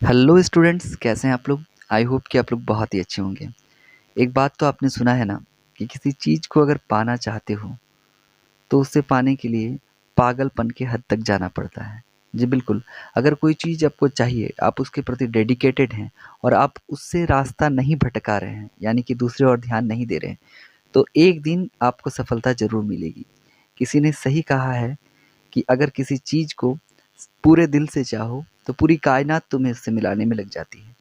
Hello students, कैसे हैं आप लोग। आई होप कि आप लोग बहुत ही अच्छे होंगे। एक बात तो आपने सुना है ना कि किसी चीज़ को अगर पाना चाहते हो तो उसे पाने के लिए पागलपन के हद तक जाना पड़ता है। जी बिल्कुल, अगर कोई चीज़ आपको चाहिए, आप उसके प्रति डेडिकेटेड हैं और आप उससे रास्ता नहीं भटका रहे हैं, यानी कि दूसरी ओर ध्यान नहीं दे रहे हैं, तो एक दिन आपको सफलता ज़रूर मिलेगी। किसी ने सही कहा है कि अगर किसी चीज़ को पूरे दिल से चाहो तो पूरी कायनात तुम्हें उससे मिलाने में लग जाती है।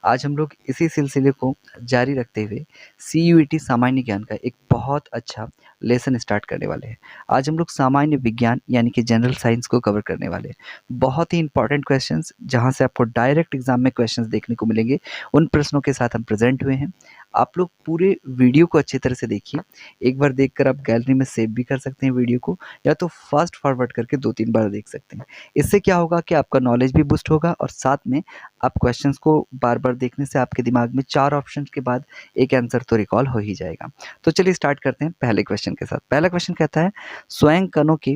आज हम लोग इसी सिलसिले को जारी रखते हुए सीयूईटी सामान्य ज्ञान का एक बहुत अच्छा लेसन स्टार्ट करने वाले हैं। आज हम लोग सामान्य विज्ञान यानी कि जनरल साइंस को कवर करने वाले हैं। बहुत ही इंपॉर्टेंट क्वेश्चंस जहां से आपको डायरेक्ट एग्जाम में क्वेश्चंस देखने को मिलेंगे, उन प्रश्नों के साथ हम प्रेजेंट हुए हैं। आप लोग पूरे वीडियो को अच्छी तरह से देखिए। एक बार देखकर आप गैलरी में सेव भी कर सकते हैं वीडियो को, या तो फास्ट फॉरवर्ड करके 2-3 बार देख सकते हैं। इससे क्या होगा कि आपका नॉलेज भी बूस्ट होगा और साथ में आप क्वेश्चंस को बार-बार देखने से आपके दिमाग में 4 ऑप्शंस के बाद एक आंसर तो रिकॉल हो ही जाएगा। तो चलिए स्टार्ट करते हैं पहले क्वेश्चन के साथ। पहला क्वेश्चन कहता है, स्वयं कणों के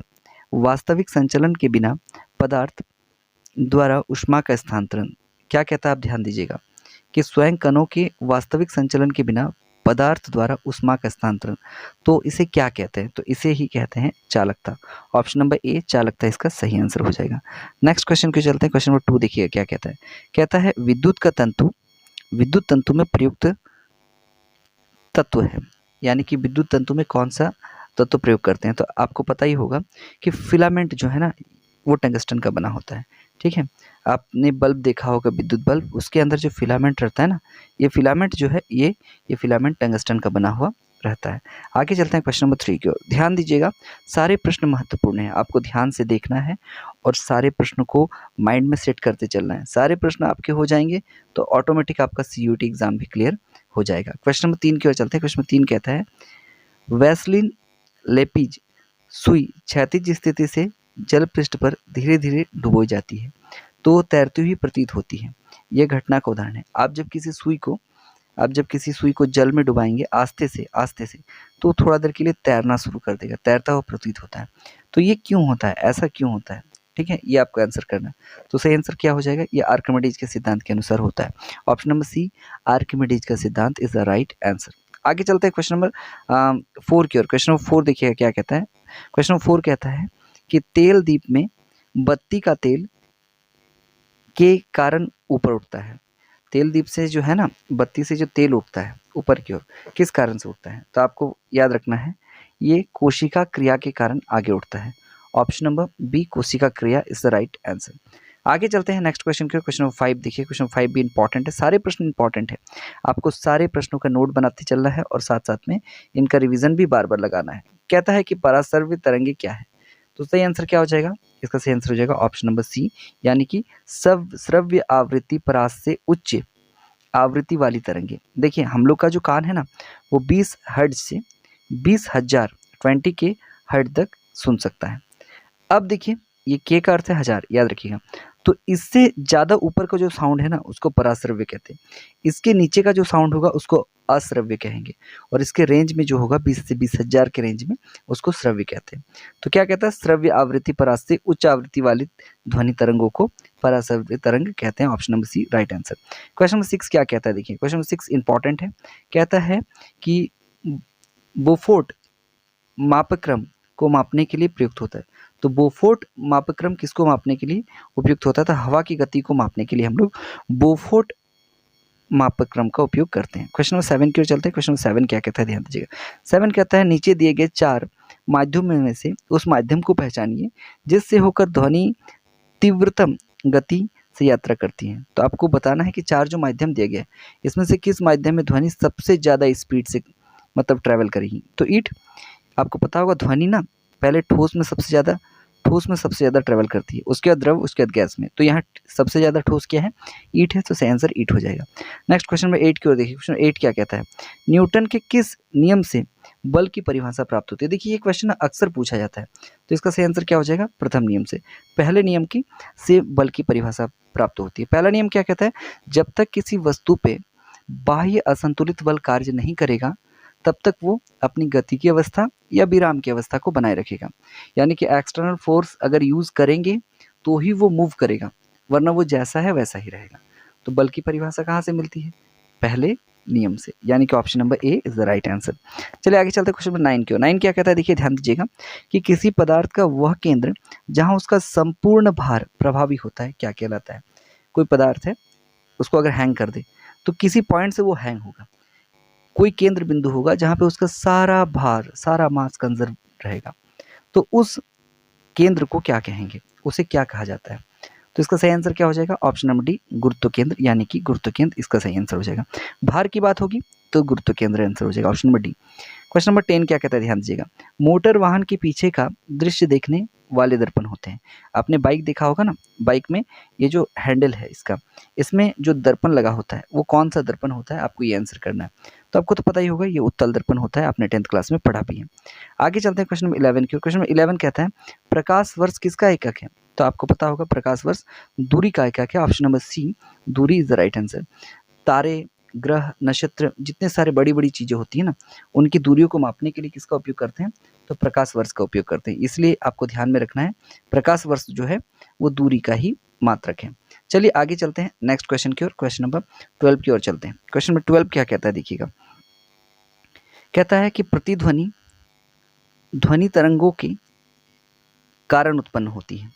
वास्तविक संचलन के बिना पदार्थ द्वारा ऊष्मा का स्थानांतरण। क्या कहता है, आप ध्यान दीजिएगा कि स्वयं कणों के वास्तविक संचलन के बिना पदार्थ द्वारा ऊष्मा का स्थानांतरण, तो इसे क्या कहते हैं? तो इसे ही कहते हैं चालकता। ऑप्शन नंबर ए चालकता इसका सही आंसर हो जाएगा। नेक्स्ट क्वेश्चन को चलते हैं। क्वेश्चन नंबर 2 देखिएगा क्या कहता है। कहता है विद्युत तंतु में प्रयुक्त तत्व है, यानी कि विद्युत तंतु में कौन सा तत्व प्रयोग करते हैं? तो आपको पता ही होगा कि फिलामेंट जो है ना, वो टंगस्टन का बना होता है। ठीक है, आपने बल्ब देखा होगा, विद्युत बल्ब, उसके अंदर जो फिलामेंट रहता है ना, ये फिलामेंट जो है ये फिलामेंट टंगस्टन का बना हुआ रहता है। आगे चलते हैं क्वेश्चन नंबर 3 की ओर। ध्यान दीजिएगा, सारे प्रश्न महत्वपूर्ण हैं, आपको ध्यान से देखना है और सारे प्रश्नों को माइंड में सेट करते चलना है। सारे प्रश्न आपके हो जाएंगे तो ऑटोमेटिक आपका सीयूटी एग्जाम भी क्लियर हो जाएगा। क्वेश्चन नंबर 3 की ओर चलते हैं। क्वेश्चन नंबर 3 कहता है, वैसलीन लेपिज सुई क्षैतिज स्थिति से जल पृष्ठ पर धीरे धीरे डुबोई जाती है तो तैरती हुई प्रतीत होती है। यह घटना का उदाहरण है। आप जब किसी सुई को जल में डुबाएंगे आस्ते से, तो थोड़ा देर के लिए तैरना शुरू कर देगा, तैरता हुआ प्रतीत होता है। तो ये क्यों होता है, ऐसा क्यों होता है? ठीक है, ये आपको आंसर करना है। तो सही आंसर क्या हो जाएगा? ये आर्किमिडीज के सिद्धांत के अनुसार होता है। ऑप्शन नंबर सी, आर्किमिडीज का सिद्धांत इज द राइट आंसर। आगे चलते हैं क्वेश्चन नंबर 4 की ओर। क्वेश्चन नंबर 4 देखिएगा क्या कहता है। क्वेश्चन नंबर 4 कहता है कि तेल दीप में बत्ती का तेल के कारण ऊपर उठता है। तेल दीप से जो है ना, बत्ती से जो तेल उठता है ऊपर की ओर, किस कारण से उठता है? तो आपको याद रखना है, ये कोशिका क्रिया के कारण आगे उठता है। ऑप्शन नंबर बी कोशिका क्रिया इज द राइट आंसर। आगे चलते हैं नेक्स्ट क्वेश्चन के। क्वेश्चन नंबर 5 देखिए। क्वेश्चन नंबर 5 भी इंपॉर्टेंट है, सारे प्रश्न इंपॉर्टेंट है। आपको सारे प्रश्नों का नोट बनाते चलना है और साथ साथ में इनका रिवीजन भी बार बार लगाना है। कहता है कि पराश्रव्य तरंगे क्या है? तो सही आंसर क्या हो जाएगा? इसका सही आंसर हो जाएगा ऑप्शन नंबर सी, यानी कि श्रव्य आवृत्ति परास से उच्च आवृत्ति वाली तरंगे। देखिए हम लोग का जो कान है ना, वो 20 हर्ट्ज से 20,000 20 के हर्ट्ज तक सुन सकता है। अब देखिए, ये के का अर्थ है हजार, याद रखिएगा। तो इससे ज़्यादा ऊपर का जो साउंड है ना, उसको पराश्रव्य कहते हैं। इसके नीचे का जो साउंड होगा उसको अश्रव्य कहेंगे, और इसके रेंज में जो होगा 20 से 20,000 के रेंज में, उसको श्रव्य कहते हैं। तो क्या कहता है? श्रव्य आवृत्ति परास से उच्च आवृत्ति वाली ध्वनि तरंगों को पराश्रव्य तरंग कहते हैं। Option number C right answer. Question number 6 क्या कहता है? देखिए क्वेश्चन नंबर 6 इंपॉर्टेंट है। कहता है कि बोफोर्ट मापक्रम को मापने के लिए प्रयुक्त होता है। तो बोफोर्ट मापक्रम किसको मापने के लिए उपयुक्त होता है? तो हवा की गति को मापने के लिए हम लोग बोफोर्ट मापक्रम का उपयोग करते हैं। क्वेश्चन नंबर 7 की ओर चलते हैं। क्वेश्चन नंबर 7 क्या कहता है, ध्यान दीजिएगा। 7 कहता है, नीचे दिए गए 4 माध्यमों में से उस माध्यम को पहचानिए जिससे होकर ध्वनि तीव्रतम गति से यात्रा करती है। तो आपको बताना है कि 4 जो माध्यम दिए गए, इसमें से किस माध्यम में ध्वनि सबसे ज़्यादा स्पीड से मतलब ट्रैवल करेगी? तो ईंट, आपको पता होगा ध्वनि ना पहले ठोस में सबसे ज़्यादा ट्रैवल करती है, उसके बाद द्रव, उसके बाद गैस में। तो यहाँ सबसे ज़्यादा ठोस क्या है? ईंट है, तो सही आंसर ईंट हो जाएगा। नेक्स्ट क्वेश्चन नंबर 8 की ओर देखिए। क्वेश्चन 8 क्या कहता है? न्यूटन के किस नियम से बल की परिभाषा प्राप्त होती है? देखिए ये क्वेश्चन अक्सर पूछा जाता है, तो इसका सही आंसर क्या हो जाएगा? प्रथम नियम से, पहले नियम की से बल की परिभाषा प्राप्त होती है। पहला नियम क्या कहता है? जब तक किसी वस्तु पे बाह्य असंतुलित बल कार्य नहीं करेगा, तब तक वो अपनी गति की अवस्था या विराम की अवस्था को बनाए रखेगा। यानी कि एक्सटर्नल फोर्स अगर यूज़ करेंगे तो ही वो मूव करेगा, वरना वो जैसा है वैसा ही रहेगा। तो बल की परिभाषा कहाँ से मिलती है? पहले नियम से, यानी कि option number A is the right answer. चलिए आगे चलते हैं क्वेश्चन नंबर 9 की ओर। 9 क्या कहता है, देखिए ध्यान दीजिएगा कि किसी पदार्थ का वह केंद्र जहां उसका संपूर्ण भार प्रभावी होता है क्या कहलाता है? कोई पदार्थ है, उसको अगर हैंग कर दे तो किसी पॉइंट से वो हैंग होगा, कोई केंद्र बिंदु होगा जहां पे उसका सारा भार, सारा मास कंजर्व रहेगा, तो उस केंद्र को क्या कहेंगे, उसे क्या कहा जाता है? तो इसका सही आंसर क्या हो जाएगा? ऑप्शन नंबर डी गुरुत्व केंद्र, यानी कि गुरुत्व केंद्र इसका सही आंसर हो जाएगा। भार की बात होगी तो गुरुत्व केंद्र आंसर हो जाएगा, option number D. Question number 10 क्या कहता है, ध्यान दीजिएगा। मोटर वाहन के पीछे का दृश्य देखने वाले दर्पण होते हैं। आपने बाइक देखा होगा ना, बाइक में ये जो हैंडल है इसका, इसमें जो दर्पण लगा होता है वो कौन सा दर्पण होता है, आपको ये आंसर करना है। तो आपको तो पता ही होगा, ये उत्तल दर्पण होता है, आपने 10th क्लास में पढ़ा भी है। आगे चलते हैं क्वेश्चन नंबर 11 की ओर। क्वेश्चन नंबर 11 कहता है प्रकाश वर्ष किसका एकक है? तो आपको पता होगा प्रकाश वर्ष दूरी का एकक है, ऑप्शन नंबर सी दूरी इज द राइट आंसर। तारे, ग्रह, नक्षत्र, जितने सारे बड़ी बड़ी चीजें होती है ना, उनकी दूरियों को मापने के लिए किसका उपयोग करते हैं? तो प्रकाश वर्ष का उपयोग करते हैं। इसलिए आपको ध्यान में रखना है प्रकाश वर्ष जो है वो दूरी का ही मात्रक है। चलिए आगे चलते हैं नेक्स्ट क्वेश्चन की ओर, क्वेश्चन नंबर 12 की ओर चलते हैं। क्वेश्चन नंबर 12 क्या कहता है, देखिएगा। कहता है कि प्रतिध्वनि ध्वनि तरंगों के कारण उत्पन्न होती है।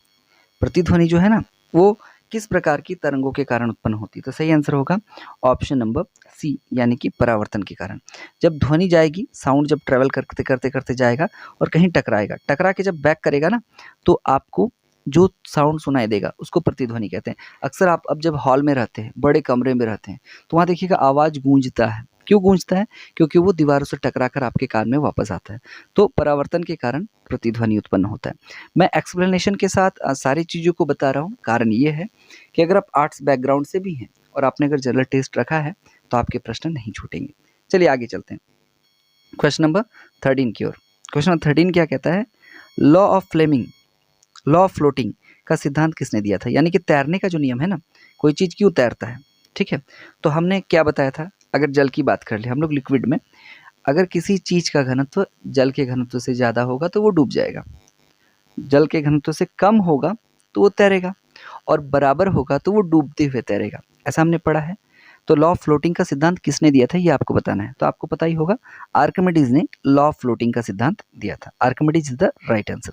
प्रतिध्वनि जो है ना वो किस प्रकार की तरंगों के कारण उत्पन्न होती है? तो सही आंसर होगा ऑप्शन नंबर सी, यानी कि परावर्तन के कारण। जब ध्वनि जाएगी, साउंड जब ट्रेवल करते करते करते जाएगा और कहीं टकराएगा, टकरा के जब बैक करेगा ना, तो आपको जो साउंड सुनाई देगा उसको प्रतिध्वनि कहते हैं। अक्सर आप अब जब हॉल में रहते हैं, बड़े कमरे में रहते हैं, तो वहाँ देखिएगा आवाज़ गूंजता है। क्यों गूंजता है? क्योंकि वो दीवारों से टकरा कर आपके कान में वापस आता है। तो परावर्तन के कारण प्रतिध्वनि उत्पन्न होता है। मैं एक्सप्लेनेशन के साथ सारी चीज़ों को बता रहा हूँ। कारण ये है कि अगर आप आर्ट्स बैकग्राउंड से भी हैं और आपने अगर जनरल टेस्ट रखा है तो आपके प्रश्न नहीं छूटेंगे। चलिए आगे चलते हैं क्वेश्चन नंबर 13 की ओर। क्वेश्चन नंबर 13 क्या कहता है, लॉ ऑफ फ्लोटिंग का सिद्धांत किसने दिया था? यानी कि तैरने का जो नियम है ना, कोई चीज़ क्यों तैरता है, ठीक है। तो हमने क्या बताया था, अगर जल की बात कर ले हम लोग, लिक्विड में अगर किसी चीज़ का घनत्व जल के घनत्व से ज़्यादा होगा तो वो डूब जाएगा, जल के घनत्व से कम होगा तो वो तैरेगा, और बराबर होगा तो वो डूबते हुए तैरेगा। ऐसा हमने पढ़ा है। तो लॉ ऑफ फ्लोटिंग का सिद्धांत किसने दिया था ये आपको बताना है। तो आपको पता ही होगा, आर्किमिडीज ने लॉ ऑफ फ्लोटिंग का सिद्धांत दिया था। Archimedes is the right answer.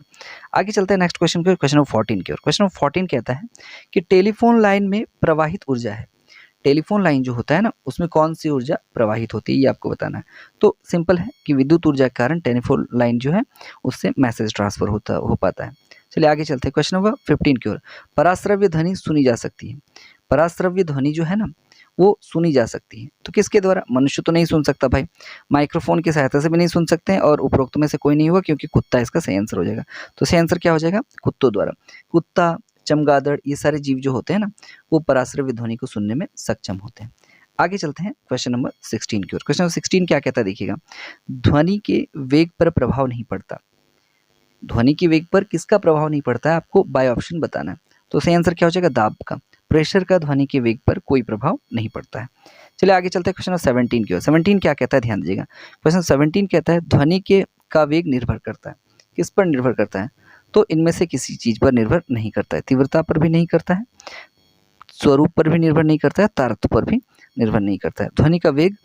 आगे चलते हैं नेक्स्ट क्वेश्चन की, क्वेश्चन नंबर 14 की ओर। क्वेश्चन नंबर 14 कहता है कि टेलीफोन लाइन में प्रवाहित ऊर्जा है। टेलीफोन लाइन जो होता है ना, उसमें कौन सी ऊर्जा प्रवाहित होती है ये आपको बताना है। तो सिंपल है कि विद्युत ऊर्जा के कारण टेलीफोन लाइन जो है उससे मैसेज ट्रांसफर हो पाता है। चलिए आगे चलते हैं क्वेश्चन नंबर 15 की ओर। पराश्रव्य ध्वनि सुनी जा सकती है। पराश्रव्य ध्वनि जो है ना वो सुनी जा सकती है, तो किसके द्वारा? मनुष्य तो नहीं सुन सकता भाई, माइक्रोफोन की सहायता से भी नहीं सुन सकते हैं, और उपरोक्त में से कोई नहीं होगा क्योंकि कुत्ता इसका सही आंसर हो जाएगा। तो सही आंसर क्या हो जाएगा? कुत्तों द्वारा। कुत्ता, चमगादड़, ये सारे जीव जो होते हैं ना वो पराश्रव्य ध्वनि को सुनने में सक्षम होते हैं। आगे चलते हैं क्वेश्चन नंबर 16 की ओर। क्वेश्चन नंबर 16 क्या कहता है, देखिएगा। ध्वनि के वेग पर प्रभाव नहीं पड़ता। ध्वनि के वेग पर किसका प्रभाव नहीं पड़ता है, आपको बाय ऑप्शन बताना है। तो सही आंसर क्या हो जाएगा? दाब का, प्रेशर का ध्वनि के वेग पर कोई प्रभाव नहीं पड़ता है। चलिए आगे चलते हैं क्वेश्चन नंबर 17 की ओर। 17 क्या कहता है, ध्यान दीजिएगा। क्वेश्चन 17 कहता है ध्वनि के का वेग निर्भर करता है। किस पर निर्भर करता है? तो इनमें से किसी चीज पर निर्भर नहीं करता है। तीव्रता पर भी नहीं करता है, स्वरूप पर भी निर्भर नहीं करता है, तारत्व पर भी निर्भर नहीं करता है। ध्वनि का वेग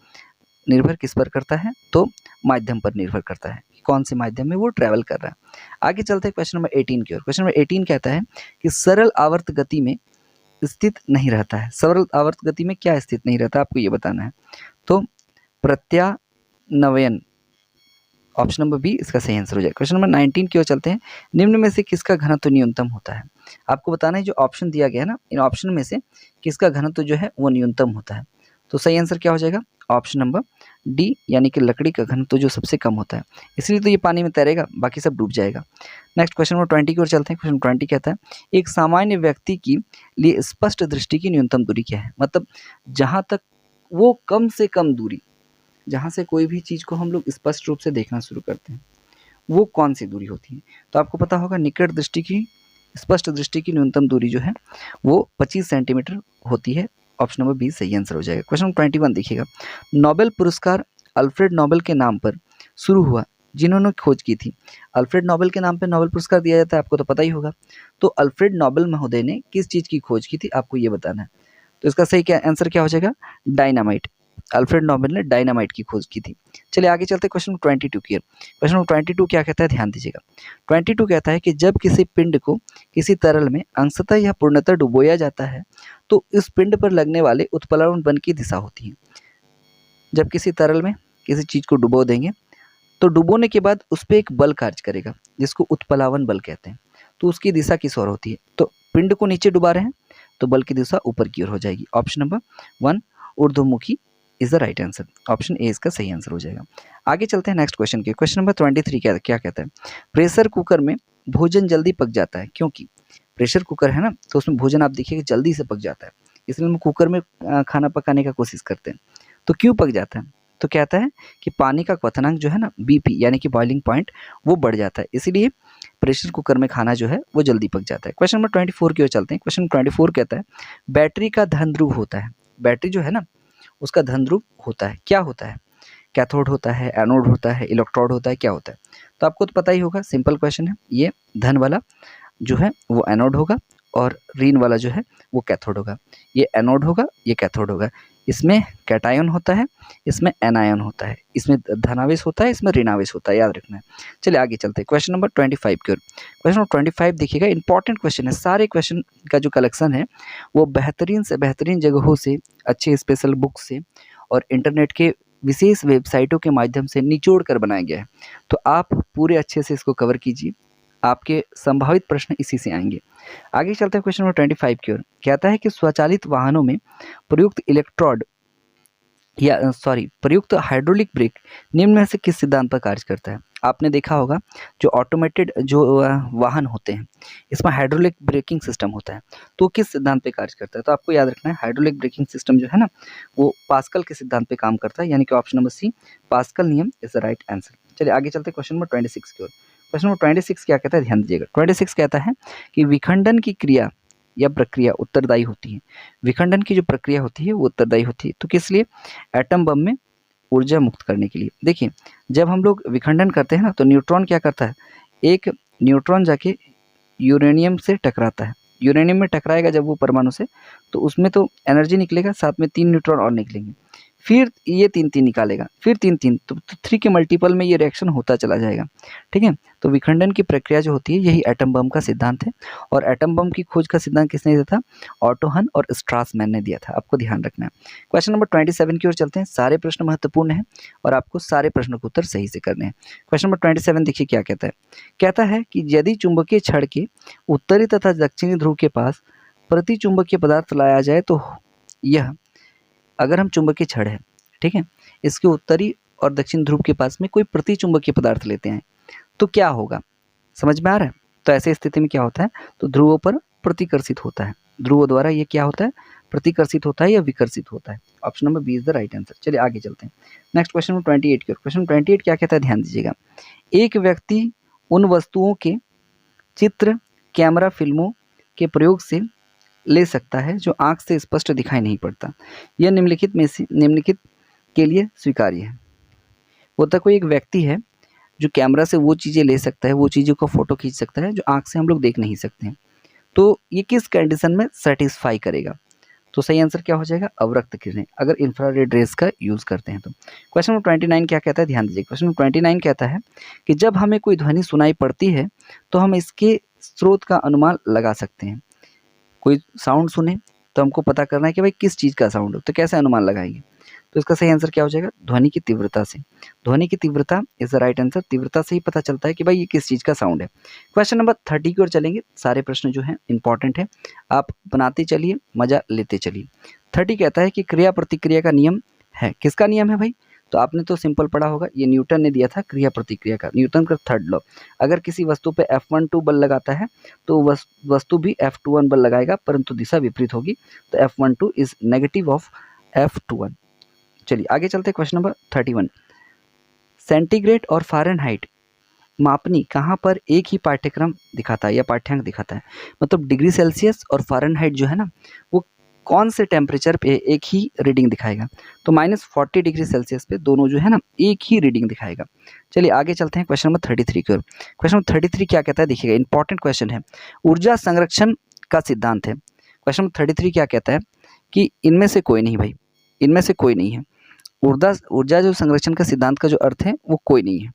निर्भर किस पर करता है? तो माध्यम पर निर्भर करता है, कौन से माध्यम में वो ट्रैवल कर रहा है। आगे चलते हैं क्वेश्चन नंबर 18 की ओर। क्वेश्चन नंबर 18 कहता है कि सरल आवर्त गति में स्थित नहीं रहता है। सरल आवर्त गति में क्या स्थित नहीं रहता, आपको ये बताना है। तो प्रत्यानवयन, ऑप्शन नंबर बी इसका सही आंसर हो जाएगा। क्वेश्चन नंबर 19 की ओर चलते हैं। निम्न में से किसका घनत्व न्यूनतम होता है? आपको बताना है जो ऑप्शन दिया गया है ना, इन ऑप्शन में से किसका घनत्व जो है वो न्यूनतम होता है। तो सही आंसर क्या हो जाएगा? ऑप्शन नंबर डी, यानी कि लकड़ी का घनत्व जो सबसे कम होता है, इसलिए तो ये पानी में तैरेगा, बाकी सब डूब जाएगा। नेक्स्ट क्वेश्चन नंबर 20 की ओर चलते हैं। क्वेश्चन 20 कहता है एक सामान्य व्यक्ति की लिए स्पष्ट दृष्टि की न्यूनतम दूरी क्या है? मतलब जहाँ तक वो कम से कम दूरी, जहाँ से कोई भी चीज़ को हम लोग स्पष्ट रूप से देखना शुरू करते हैं, वो कौन सी दूरी होती है? तो आपको पता होगा निकट दृष्टि की, स्पष्ट दृष्टि की न्यूनतम दूरी जो है वो 25 सेंटीमीटर होती है। ऑप्शन नंबर बी सही आंसर हो जाएगा। क्वेश्चन 21 देखिएगा। नोबेल पुरस्कार अल्फ्रेड नोबेल के नाम पर शुरू हुआ जिन्होंने खोज की थी। अल्फ्रेड नोबेल के नाम पे नोबेल पुरस्कार दिया जाता है, आपको तो पता ही होगा। तो अल्फ्रेड नोबेल महोदय ने किस चीज़ की खोज की थी, आपको ये बताना है। तो इसका सही क्या आंसर क्या हो जाएगा, डायनामाइट। अल्फ्रेड नोबेल ने डायनामाइट की खोज की थी। चलिए आगे चलते हैं क्वेश्चन 22 की ओर। क्वेश्चन 22 क्या कहता है, ध्यान दीजिएगा। 22 कहता है कि जब किसी पिंड को किसी तरल में अंशतः या पूर्णतः डुबोया जाता है तो इस पिंड पर लगने वाले उत्प्लवन बल की दिशा होती है। जब किसी तरल में किसी चीज को डुबो देंगे तो डुबोने के बाद उस पर एक बल कार्य करेगा जिसको उत्प्लावन बल कहते हैं। तो उसकी दिशा किस ओर होती है, तो पिंड को नीचे डुबा रहे हैं तो बल की दिशा ऊपर की ओर हो जाएगी। ऑप्शन नंबर 1 ऊर्ध्वमुखी is the right answer. Option A इसका सही आंसर हो जाएगा। आगे चलते हैं नेक्स्ट क्वेश्चन के। क्वेश्चन नंबर 23 क्या कहता है, प्रेशर कुकर में भोजन जल्दी पक जाता है क्योंकि प्रेशर कुकर है ना, तो उसमें भोजन आप देखिएगा जल्दी से पक जाता है, इसलिए हम कुकर में खाना पकाने का कोशिश करते हैं। तो क्यों पक जाता है, तो कहता है कि पानी का क्वथनांक जो है ना, बीपी यानी कि बॉइलिंग पॉइंट, वो बढ़ जाता है, इसीलिए प्रेशर कुकर में खाना जो है वो जल्दी पक जाता है। क्वेश्चन नंबर 24 की ओर चलते हैं। क्वेश्चन 24 कहता है बैटरी का धन ध्रुव होता है। बैटरी जो है ना उसका धन ध्रुव होता है, क्या होता है, कैथोड होता है, एनोड होता है, इलेक्ट्रोड होता है, क्या होता है। तो आपको तो पता ही होगा, सिंपल क्वेश्चन है। ये धन वाला जो है वो एनोड होगा और ऋण वाला जो है वो कैथोड होगा। ये एनोड होगा, ये कैथोड होगा। इसमें कैटायन होता है, इसमें एनायन होता है, इसमें धनावेश होता है, इसमें ऋणावेश होता है, याद रखना है। चलिए आगे चलते हैं क्वेश्चन नंबर 25 की ओर। क्वेश्चन नंबर 25 देखिएगा, इंपॉर्टेंट क्वेश्चन है। सारे क्वेश्चन का जो कलेक्शन है वो बेहतरीन से बेहतरीन जगहों से, अच्छे स्पेशल बुक से और इंटरनेट के विशेष वेबसाइटों के माध्यम से निचोड़ कर बनाया गया है। तो आप पूरे अच्छे से इसको कवर कीजिए, आपके संभावित प्रश्न इसी से आएंगे। आगे चलते हैं क्वेश्चन नंबर 25 की ओर। कहता है कि स्वचालित वाहनों में प्रयुक्त इलेक्ट्रोड या प्रयुक्त हाइड्रोलिक ब्रेक निम्न में से किस सिद्धांत पर कार्य करता है। आपने देखा होगा जो ऑटोमेटेड जो वाहन होते हैं इसमें हाइड्रोलिक ब्रेकिंग सिस्टम होता है, तो किस सिद्धांत पे कार्य करता है। तो आपको याद रखना है हाइड्रोलिक ब्रेकिंग सिस्टम जो है ना वो पास्कल के सिद्धांत पे काम करता है, यानी कि ऑप्शन नंबर सी पास्कल नियम इज द राइट आंसर। चलिए आगे चलते हैं क्वेश्चन नंबर 26 की ओर। क्वेश्चन नंबर 26 क्या कहता है, ध्यान दीजिएगा। 26 कहता है कि विखंडन की क्रिया या प्रक्रिया उत्तरदायी होती है। विखंडन की जो प्रक्रिया होती है वो उत्तरदायी होती है, तो किस लिए, एटम बम में ऊर्जा मुक्त करने के लिए। देखिए जब हम लोग विखंडन करते हैं ना तो न्यूट्रॉन क्या करता है, एक न्यूट्रॉन जाके यूरेनियम से टकराता है। यूरेनियम में टकराएगा जब वो परमाणु से, तो उसमें तो एनर्जी निकलेगा, साथ में 3 न्यूट्रॉन और निकलेंगे, फिर ये 3 निकालेगा, फिर 3 तो 3 के मल्टीपल में ये रिएक्शन होता चला जाएगा। ठीक है, तो विखंडन की प्रक्रिया जो होती है यही एटम बम का सिद्धांत है। और एटम बम की खोज का सिद्धांत किसने दिया था, ऑटो हन और स्ट्रासमैन ने दिया था, आपको ध्यान रखना है। क्वेश्चन नंबर 27 की ओर चलते हैं। सारे प्रश्न महत्वपूर्ण हैं और आपको सारे प्रश्नों के उत्तर सही से करने हैं। क्वेश्चन नंबर 27 देखिए क्या कहता है। कहता है कि यदि चुंबकीय छड़ के उत्तरी तथा दक्षिणी ध्रुव के पास प्रति चुंबकीय पदार्थ लाया जाए तो यह, अगर हम चुंबकीय छड़ है, ठीक है, इसके उत्तरी और दक्षिण ध्रुव के पास में कोई प्रति चुंबकीय पदार्थ लेते हैं तो क्या होगा, समझ में आ रहा है। तो ऐसे स्थिति में क्या होता है, तो ध्रुवों पर प्रतिकर्षित होता है, ध्रुवों द्वारा ये क्या होता है, प्रतिकर्षित होता है या विकर्षित होता है। Option number B is the right answer. चलिए आगे चलते हैं नेक्स्ट क्वेश्चन नंबर 28 की ओर। क्वेश्चन 28 क्या कहता है, ध्यान दीजिएगा। एक व्यक्ति उन वस्तुओं के चित्र कैमरा फिल्मों के प्रयोग से ले सकता है जो आंख से स्पष्ट दिखाई नहीं पड़ता। यह निम्नलिखित में से निम्नलिखित के लिए स्वीकार्य है। होता कोई एक व्यक्ति है जो कैमरा से वो चीज़ें ले सकता है, वो चीज़ों को फोटो खींच सकता है जो आंख से हम लोग देख नहीं सकते हैं, तो ये किस कंडीशन में सेटिस्फाई करेगा। तो सही आंसर क्या हो जाएगा, अवरक्त किरणें, अगर इंफ्रारेड रेज का यूज़ करते हैं तो। क्वेश्चन नंबर 29 क्या कहता है, ध्यान दीजिए। क्वेश्चन नंबर 29 कहता है कि जब हमें कोई ध्वनि सुनाई पड़ती है तो हम इसके स्रोत का अनुमान लगा सकते हैं। कोई साउंड सुने तो हमको पता करना है कि भाई किस चीज़ का साउंड हो, तो कैसे अनुमान लगाएंगे। तो इसका सही आंसर क्या हो जाएगा, ध्वनि की तीव्रता से। ध्वनि की तीव्रता इज द राइट आंसर। तीव्रता से ही पता चलता है कि भाई ये किस चीज़ का साउंड है। क्वेश्चन नंबर 30 की ओर चलेंगे। सारे प्रश्न जो हैं इंपॉर्टेंट है, आप बनाते चलिए, मजा लेते चलिए। 30 कहता है कि क्रिया प्रतिक्रिया का नियम है। किसका नियम है भाई, तो आपने तो सिंपल पढ़ा होगा, ये न्यूटन ने दिया था क्रिया प्रतिक्रिया का, न्यूटन का 3rd लॉ। अगर किसी वस्तु पे F12 बल लगाता है तो वस्तु भी F21 बल लगाएगा, परंतु दिशा विपरीत होगी, तो F12 is negative of F21। चलिए आगे चलते हैं क्वेश्चन नंबर 31। सेंटीग्रेड और फ़ारेनहाइट मापनी कहाँ पर एक ही पाठ्यक्रम दिखाता है या पाठ्यांक दिखाता है, मतलब डिग्री सेल्सियस और फ़ारेनहाइट जो है ना वो कौन से टेम्परेचर पे एक ही रीडिंग दिखाएगा? तो -40 डिग्री सेल्सियस पे दोनों जो है ना एक ही रीडिंग दिखाएगा। चलिए आगे चलते हैं क्वेश्चन नंबर 33 की ओर। क्वेश्चन नंबर 33 क्या कहता है देखिएगा, इंपॉर्टेंट क्वेश्चन है। ऊर्जा संरक्षण का सिद्धांत है। क्वेश्चन नंबर 33 क्या कहता है कि इनमें से कोई नहीं भाई, इनमें से कोई नहीं है। ऊर्जा ऊर्जा जो संरक्षण का सिद्धांत का जो अर्थ है वो कोई नहीं है।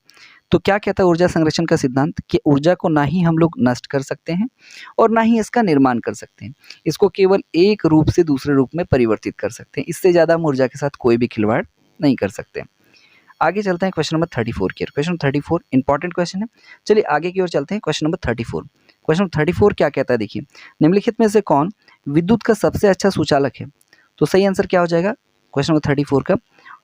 तो क्या कहता है ऊर्जा संरक्षण का सिद्धांत कि ऊर्जा को ना ही हम लोग नष्ट कर सकते हैं और ना ही इसका निर्माण कर सकते हैं। इसको केवल एक रूप से दूसरे रूप में परिवर्तित कर सकते हैं। इससे ज़्यादा हम ऊर्जा के साथ कोई भी खिलवाड़ नहीं कर सकते। आगे चलते हैं क्वेश्चन नंबर 34 की ओर। क्वेश्चन नंबर 34 इंपॉर्टेंट क्वेश्चन है। चलिए आगे की ओर चलते हैं। Question number 34। क्वेश्चन नंबर 34 क्या कहता है देखिए, निम्नलिखित में से कौन विद्युत का सबसे अच्छा सुचालक है? तो सही आंसर क्या हो जाएगा क्वेश्चन नंबर 34 का?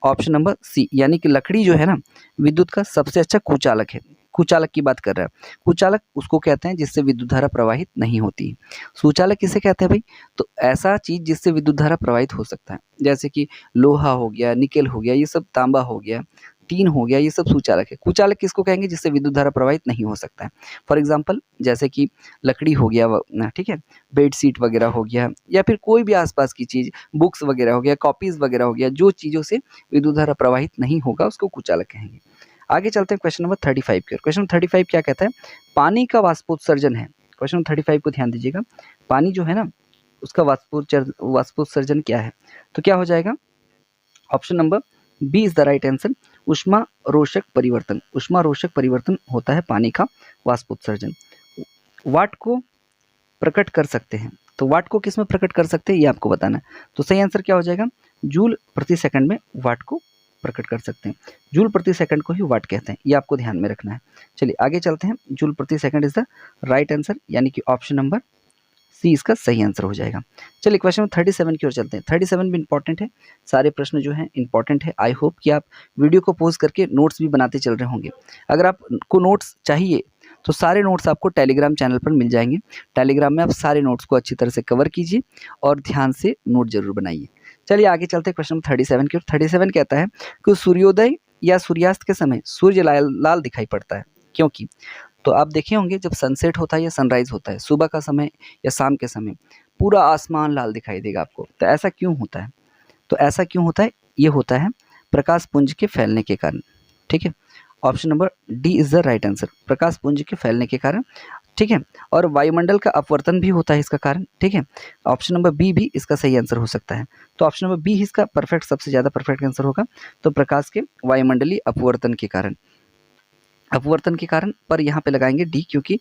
ऑप्शन नंबर सी, यानी कि लकड़ी जो है ना विद्युत का सबसे अच्छा कुचालक है। कुचालक की बात कर रहा है। कुचालक उसको कहते हैं जिससे विद्युत धारा प्रवाहित नहीं होती। सुचालक किसे कहते हैं भाई? तो ऐसा चीज जिससे विद्युत धारा प्रवाहित हो सकता है, जैसे कि लोहा हो गया, निकेल हो गया, ये सब तांबा हो गया, टीन हो गया, ये सब सुचालक है। कुचालक किसको कहेंगे? जिससे विद्युत धारा प्रवाहित नहीं हो सकता है। फॉर एग्जाम्पल जैसे कि लकड़ी हो गया, ठीक है, बेड शीट वगैरह हो गया, या फिर कोई भी आसपास की चीज, बुक्स वगैरह हो गया, कॉपीज वगैरह हो गया, जो चीजों से विद्युत धारा प्रवाहित नहीं होगा उसको कुचालक कहेंगे। आगे चलते हैं क्वेश्चन नंबर 35 की ओर। क्वेश्चन नंबर 35 क्या कहता है? पानी का वाष्पोत्सर्जन है। क्वेश्चन नंबर 35 को ध्यान दीजिएगा। पानी जो है ना उसका वाष्पोत्सर्जन क्या है? तो क्या हो जाएगा? Option number B is the right answer, ऊष्मा रोशक परिवर्तन। ऊष्मा रोशक परिवर्तन होता है पानी का वाष्पोत्सर्जन। वाट को प्रकट कर सकते हैं, तो वाट को किस में प्रकट कर सकते हैं ये आपको बताना है। तो सही आंसर क्या हो जाएगा? जूल प्रति सेकंड में वाट को प्रकट कर सकते हैं। जूल प्रति सेकंड को ही वाट कहते हैं, ये आपको ध्यान में रखना है। चलिए आगे चलते हैं। जूल प्रति second is the right answer, यानी कि ऑप्शन नंबर सी इसका सही आंसर हो जाएगा। चलिए क्वेश्चन नंबर 37 की ओर चलते हैं। 37 भी इंपॉर्टेंट है, सारे प्रश्न जो हैं इंपॉर्टेंट है। आई होप कि आप वीडियो को पॉज करके नोट्स भी बनाते चल रहे होंगे। अगर आपको नोट्स चाहिए तो सारे नोट्स आपको टेलीग्राम चैनल पर मिल जाएंगे। टेलीग्राम में आप सारे नोट्स को अच्छी तरह से कवर कीजिए और ध्यान से नोट जरूर बनाइए। चलिए आगे चलते हैं क्वेश्चन नंबर 37 की ओर। 37 कहता है कि सूर्योदय या सूर्यास्त के समय सूर्य लाल दिखाई पड़ता है, क्योंकि? तो आप देखे होंगे जब सनसेट होता है या सनराइज होता है, सुबह का समय या शाम के समय पूरा आसमान लाल दिखाई देगा आपको। तो ऐसा क्यों होता है? तो ऐसा क्यों होता है? ये होता है प्रकाश पुंज के फैलने के कारण। ठीक है, option number D is the right answer, प्रकाश पुंज के फैलने के कारण। ठीक है, और वायुमंडल का अपवर्तन भी होता है इसका कारण। ठीक है, ऑप्शन नंबर बी भी इसका सही आंसर हो सकता है। तो ऑप्शन नंबर बी इसका परफेक्ट, सबसे ज़्यादा परफेक्ट आंसर होगा। तो प्रकाश के वायुमंडलीय अपवर्तन के कारण, अपवर्तन के कारण पर यहाँ पे लगाएंगे डी, क्योंकि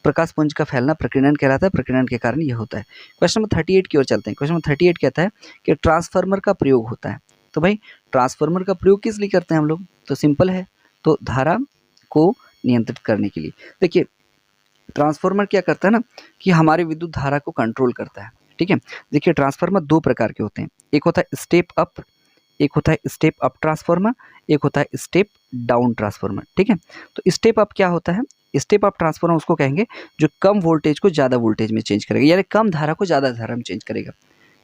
प्रकाश पुंज का फैलना प्रकीर्णन कहलाता है, प्रकीर्णन के कारण यह होता है। क्वेश्चन नंबर 38 की ओर चलते हैं। क्वेश्चन नंबर 38 कहता है कि ट्रांसफार्मर का प्रयोग होता है। तो भाई ट्रांसफार्मर का प्रयोग किस लिए करते हैं हम लोग? तो सिंपल है, तो धारा को नियंत्रित करने के लिए। देखिए ट्रांसफार्मर क्या करता है ना कि हमारे विद्युत धारा को कंट्रोल करता है। ठीक है, देखिए ट्रांसफार्मर दो प्रकार के होते हैं, एक होता है स्टेप अप, एक होता है स्टेप अप ट्रांसफार्मर, एक होता है स्टेप डाउन ट्रांसफार्मर। ठीक है, तो स्टेप अप क्या होता है? स्टेप अप ट्रांसफार्मर उसको कहेंगे जो कम वोल्टेज को ज़्यादा वोल्टेज में चेंज करेगा, यानी कम धारा को ज़्यादा धारा में चेंज करेगा।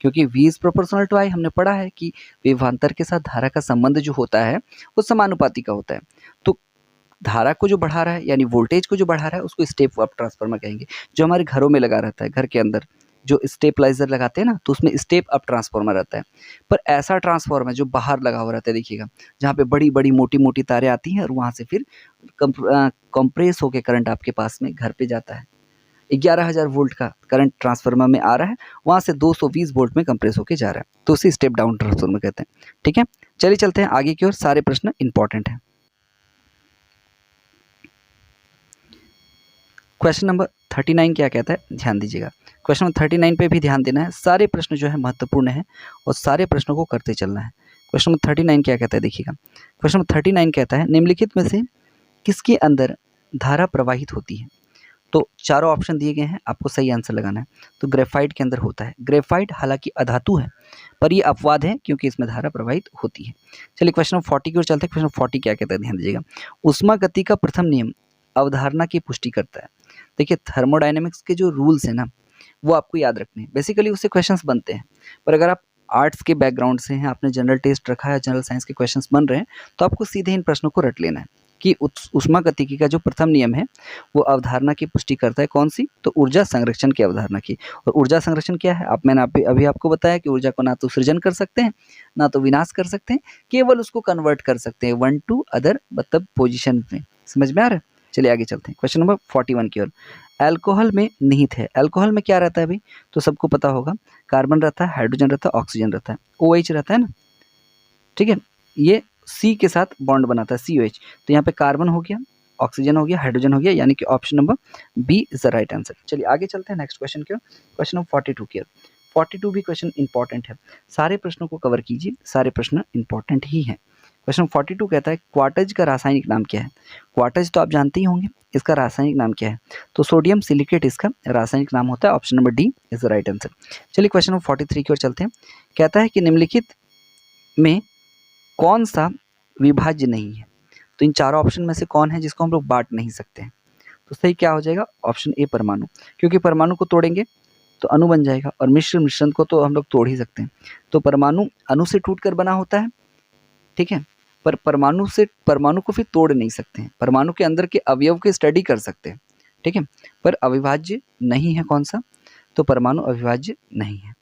क्योंकि V is proportional to I, हमने पढ़ा है कि विभवांतर के साथ धारा का संबंध जो होता है वो समानुपाती का होता है। तो धारा को जो बढ़ा रहा है यानी वोल्टेज को जो बढ़ा रहा है उसको स्टेप अप ट्रांसफार्मर कहेंगे। जो हमारे घरों में लगा रहता है, घर के अंदर जो स्टेपलाइजर लगाते हैं ना, तो उसमें स्टेप अप ट्रांसफार्मर आता है। पर ऐसा ट्रांसफार्मर जो बाहर लगा हुआ रहता है, देखिएगा जहाँ पे बड़ी बड़ी मोटी मोटी तारें आती हैं और वहाँ से फिर कंप्रेस होकर करंट आपके पास में घर पे जाता है। 11,000 वोल्ट का करंट ट्रांसफार्मर में आ रहा है, वहाँ से 220 वोल्ट में कंप्रेस होकर जा रहा है, तो उसे स्टेप डाउन ट्रांसफार्मर कहते हैं। ठीक है, चलिए चलते हैं आगे की ओर, सारे प्रश्न इंपॉर्टेंट हैं। क्वेश्चन नंबर 39 क्या कहता है, ध्यान दीजिएगा। क्वेश्चन नंबर 39 पे भी ध्यान देना है, सारे प्रश्न जो है महत्वपूर्ण है और सारे प्रश्नों को करते चलना है। क्वेश्चन नंबर 39 क्या कहता है देखिएगा। क्वेश्चन नंबर 39 कहता है निम्नलिखित में से किसके अंदर धारा प्रवाहित होती है? तो चारों ऑप्शन दिए गए हैं, आपको सही आंसर लगाना है। तो ग्रेफाइट के अंदर होता है। ग्रेफाइट हालांकि अधातु है पर ये अपवाद है क्योंकि इसमें धारा प्रवाहित होती है। चलिए क्वेश्चन नंबर 40 की ओर चलते हैं। क्वेश्चन नंबर 40 क्या कहता है, ध्यान दीजिएगा। उष्मा गति का प्रथम नियम अवधारणा की पुष्टि करता है। देखिए थर्मोडायनेमिक्स के जो रूल्स हैं ना वो आपको याद रखने हैं, बेसिकली उससे क्वेश्चंस बनते हैं। पर अगर आप आर्ट्स के बैकग्राउंड से हैं, आपने जनरल टेस्ट रखा है, जनरल साइंस के क्वेश्चंस बन रहे हैं, तो आपको सीधे इन प्रश्नों को रट लेना है कि ऊष्मागतिकी का जो प्रथम नियम है वो अवधारणा की पुष्टि करता है। कौन सी? तो ऊर्जा संरक्षण की अवधारणा की। और ऊर्जा संरक्षण क्या है? मैंने अभी आपको बताया कि ऊर्जा को ना तो सृजन कर सकते हैं, ना तो विनाश कर सकते हैं, केवल उसको कन्वर्ट कर सकते हैं वन टू अदर मतलब पोजिशन में। समझ में आ रहा है? चलिए आगे चलते हैं क्वेश्चन नंबर 41 की ओर। अल्कोहल में निहित है। अल्कोहल में क्या रहता है भाई? तो सबको पता होगा, कार्बन रहता है, हाइड्रोजन रहता है, ऑक्सीजन रहता है, OH रहता है ना, ठीक है। ये C के साथ बॉन्ड बनाता है, COH। तो यहाँ पे कार्बन हो गया, ऑक्सीजन हो गया, हाइड्रोजन हो गया, यानी कि option number B is the right answer. चलिए आगे चलते हैं नेक्स्ट क्वेश्चन की ओर। क्वेश्चन नंबर 42 की ओर। 42 भी क्वेश्चन इंपॉर्टेंट है, सारे प्रश्नों को कवर कीजिए, सारे प्रश्न इंपॉर्टेंट ही हैं। क्वेश्चन 42 कहता है क्वार्टज का रासायनिक नाम क्या है? क्वार्टज तो आप जानते ही होंगे, इसका रासायनिक नाम क्या है? तो सोडियम सिलिकेट इसका रासायनिक नाम होता है। Option number D is the right answer. चलिए क्वेश्चन नंबर 43 की ओर चलते हैं। कहता है कि निम्नलिखित में कौन सा विभाज्य नहीं है? तो इन चारों ऑप्शन में से कौन है जिसको हम लोग बांट नहीं सकते हैं? तो सही क्या हो जाएगा? ऑप्शन ए परमाणु, क्योंकि परमाणु को तोड़ेंगे तो अणु बन जाएगा, और मिश्रण को तो हम लोग तोड़ ही सकते हैं। तो परमाणु अणु से टूटकर बना होता है, ठीक है, पर परमाणु को फिर तोड़ नहीं सकते हैं। परमाणु के अंदर के अवयव की स्टडी कर सकते हैं, ठीक है, पर अविभाज्य नहीं है। कौन सा? तो परमाणु अविभाज्य नहीं है।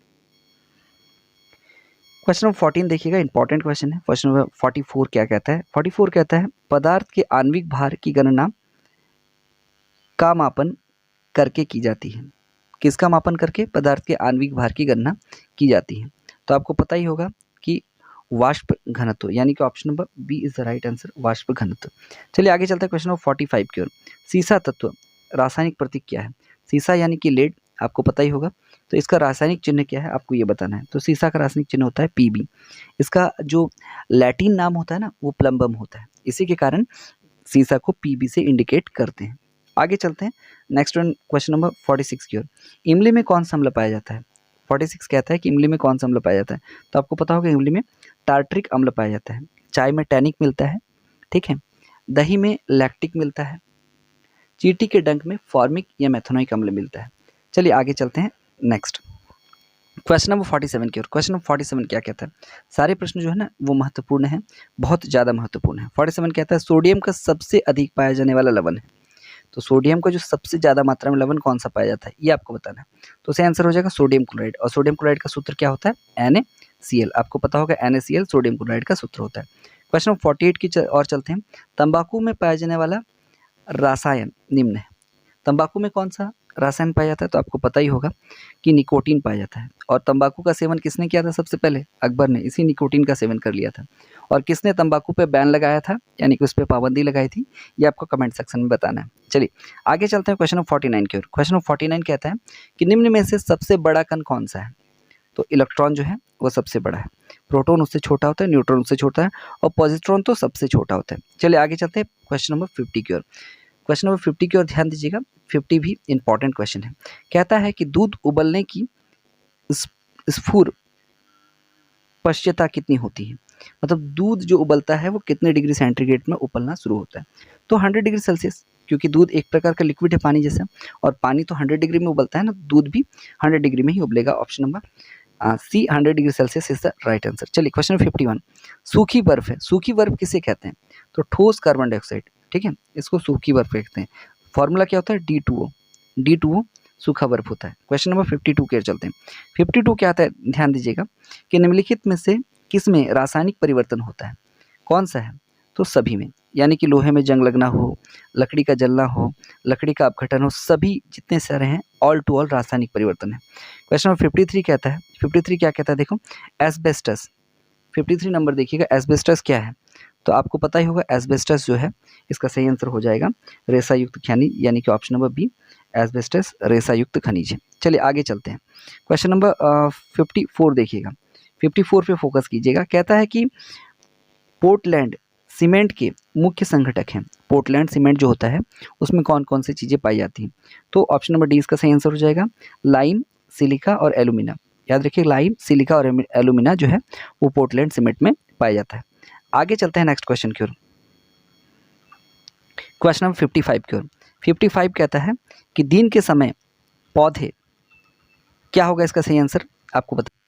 क्वेश्चन नंबर 14 देखिएगा, इंपॉर्टेंट क्वेश्चन है। क्वेश्चन नंबर 44 क्या कहता है? 44 कहता है पदार्थ के आणविक भार की गणना का मापन करके की जाती है। किसका मापन करके? पदार्थ के आणविक भार की गणना की जाती है। तो आपको पता ही होगा कि वाष्प घनत्व, यानी कि option number B is the right answer, वाष्प घनत्व। चलिए आगे चलते हैं क्वेश्चन नंबर 45 की ओर। सीसा तत्व रासायनिक प्रतीक क्या है? सीसा यानी कि लेड, आपको पता ही होगा। तो इसका रासायनिक चिन्ह क्या है आपको ये बताना है। तो सीसा का रासायनिक चिन्ह होता है Pb। इसका जो लैटिन नाम होता है ना वो प्लम्बम होता है, इसी के कारण सीसा को Pb से इंडिकेट करते हैं। आगे चलते हैं नेक्स्ट वन, क्वेश्चन नंबर 46 की ओर। इमली में कौन सा अम्ल पाया जाता है? 46 कहता है कि इमली में कौन सा अम्ल पाया जाता है? तो आपको पता होगा इमली में टार्ट्रिक अम्ल पाया जाता है, चाय में टैनिक मिलता है, ठीक है, दही में लैक्टिक मिलता है, चींटी के डंक में फॉर्मिक या मेथनोइक अम्ल मिलता है। चलिए आगे चलते हैं नेक्स्ट क्वेश्चन नंबर 47 की ओर। क्वेश्चन नंबर 47 क्या कहता है? सारे प्रश्न जो है ना वो महत्वपूर्ण है, बहुत ज़्यादा महत्वपूर्ण है। 47 कहता है सोडियम का सबसे अधिक पाया जाने वाला लवण है। तो सोडियम का जो सबसे ज़्यादा मात्रा में लवण कौन सा पाया जाता है ये आपको बताना है। तो सही आंसर हो जाएगा सोडियम क्लोराइड, और सोडियम क्लोराइड का सूत्र क्या होता है? NaCl। आपको पता होगा NaCl सोडियम क्लोराइड का सूत्र होता है। क्वेश्चन नंबर 48 की और चलते हैं। तंबाकू में पाया जाने वाला रसायन निम्न है। तंबाकू में कौन सा रसायन पाया जाता है? तो आपको पता ही होगा कि निकोटीन पाया जाता है। और तंबाकू का सेवन किसने किया था सबसे पहले? अकबर ने इसी निकोटीन का सेवन कर लिया था। और किसने तंबाकू पे बैन लगाया था, यानी कि उस पर पाबंदी लगाई थी? ये आपको कमेंट सेक्शन में बताना है। चलिए आगे चलते हैं क्वेश्चन नंबर 49 की ओर। क्वेश्चन नंबर 49 कहता है कि निम्न में से सबसे बड़ा कण कौन सा है? तो इलेक्ट्रॉन जो है वो सबसे बड़ा है, प्रोटॉन उससे छोटा होता है, न्यूट्रॉन उससे छोटा है, और पॉजिट्रॉन तो सबसे छोटा होता है। चलिए आगे चलते हैं क्वेश्चन नंबर 50 की ओर। क्वेश्चन नंबर 50 की ओर ध्यान दीजिएगा, 50 भी इंपॉर्टेंट क्वेश्चन है। कहता है कि दूध उबलने की स्फूर पश्चता कितनी होती है? मतलब दूध जो उबलता है वो कितने डिग्री सेंटीग्रेड में उबलना शुरू होता है? तो 100 डिग्री सेल्सियस, क्योंकि दूध एक प्रकार का लिक्विड है पानी जैसा, और पानी तो 100 डिग्री में उबलता है ना, दूध भी 100 डिग्री में ही उबलेगा। Option number C 100 degree Celsius is the right answer. चलिए क्वेश्चन 51, सूखी बर्फ है। सूखी बर्फ किसे कहते हैं? तो ठोस कार्बन डाइऑक्साइड, ठीक है, इसको सूखी बर्फ कहते हैं। फॉर्मूला क्या होता है? D2O सूखा बर्फ होता है। क्वेश्चन नंबर 52 के चलते हैं। 52 क्या आता है? ध्यान दीजिएगा कि निम्नलिखित में से किस में रासायनिक परिवर्तन होता है? कौन सा है? तो सभी में, यानी कि लोहे में जंग लगना हो, लकड़ी का जलना हो, लकड़ी का अपघटन हो, सभी जितने सारे हैं ऑल टू ऑल रासायनिक परिवर्तन है। क्वेश्चन नंबर 53 कहता है, 53 क्या कहता है? देखो एस्बेस्टस, 53 नंबर देखिएगा, एस्बेस्टस क्या है? तो आपको पता ही होगा एस्बेस्टस जो है इसका सही आंसर हो जाएगा रेसा युक्त खनिज, यानी कि ऑप्शन नंबर बी एस्बेस्टस रेसा युक्त खनिज है। चलिए आगे चलते हैं क्वेश्चन नंबर 54 देखिएगा, 54 पे फोकस कीजिएगा। कहता है कि पोर्टलैंड सीमेंट के मुख्य संघटक हैं। पोर्टलैंड सीमेंट जो होता है उसमें कौन कौन सी चीज़ें पाई जाती हैं? तो ऑप्शन नंबर डी इसका सही आंसर हो जाएगा लाइम, सिलिका और एल्यूमिना। याद रखिए लाइम, सिलिका और एल्यूमिना जो है वो पोर्टलैंड सीमेंट में पाया जाता है। आगे चलते हैं नेक्स्ट क्वेश्चन की ओर, क्वेश्चन नंबर 55 की ओर। 55 कहता है कि दिन के समय पौधे, क्या होगा इसका सही आंसर आपको बता।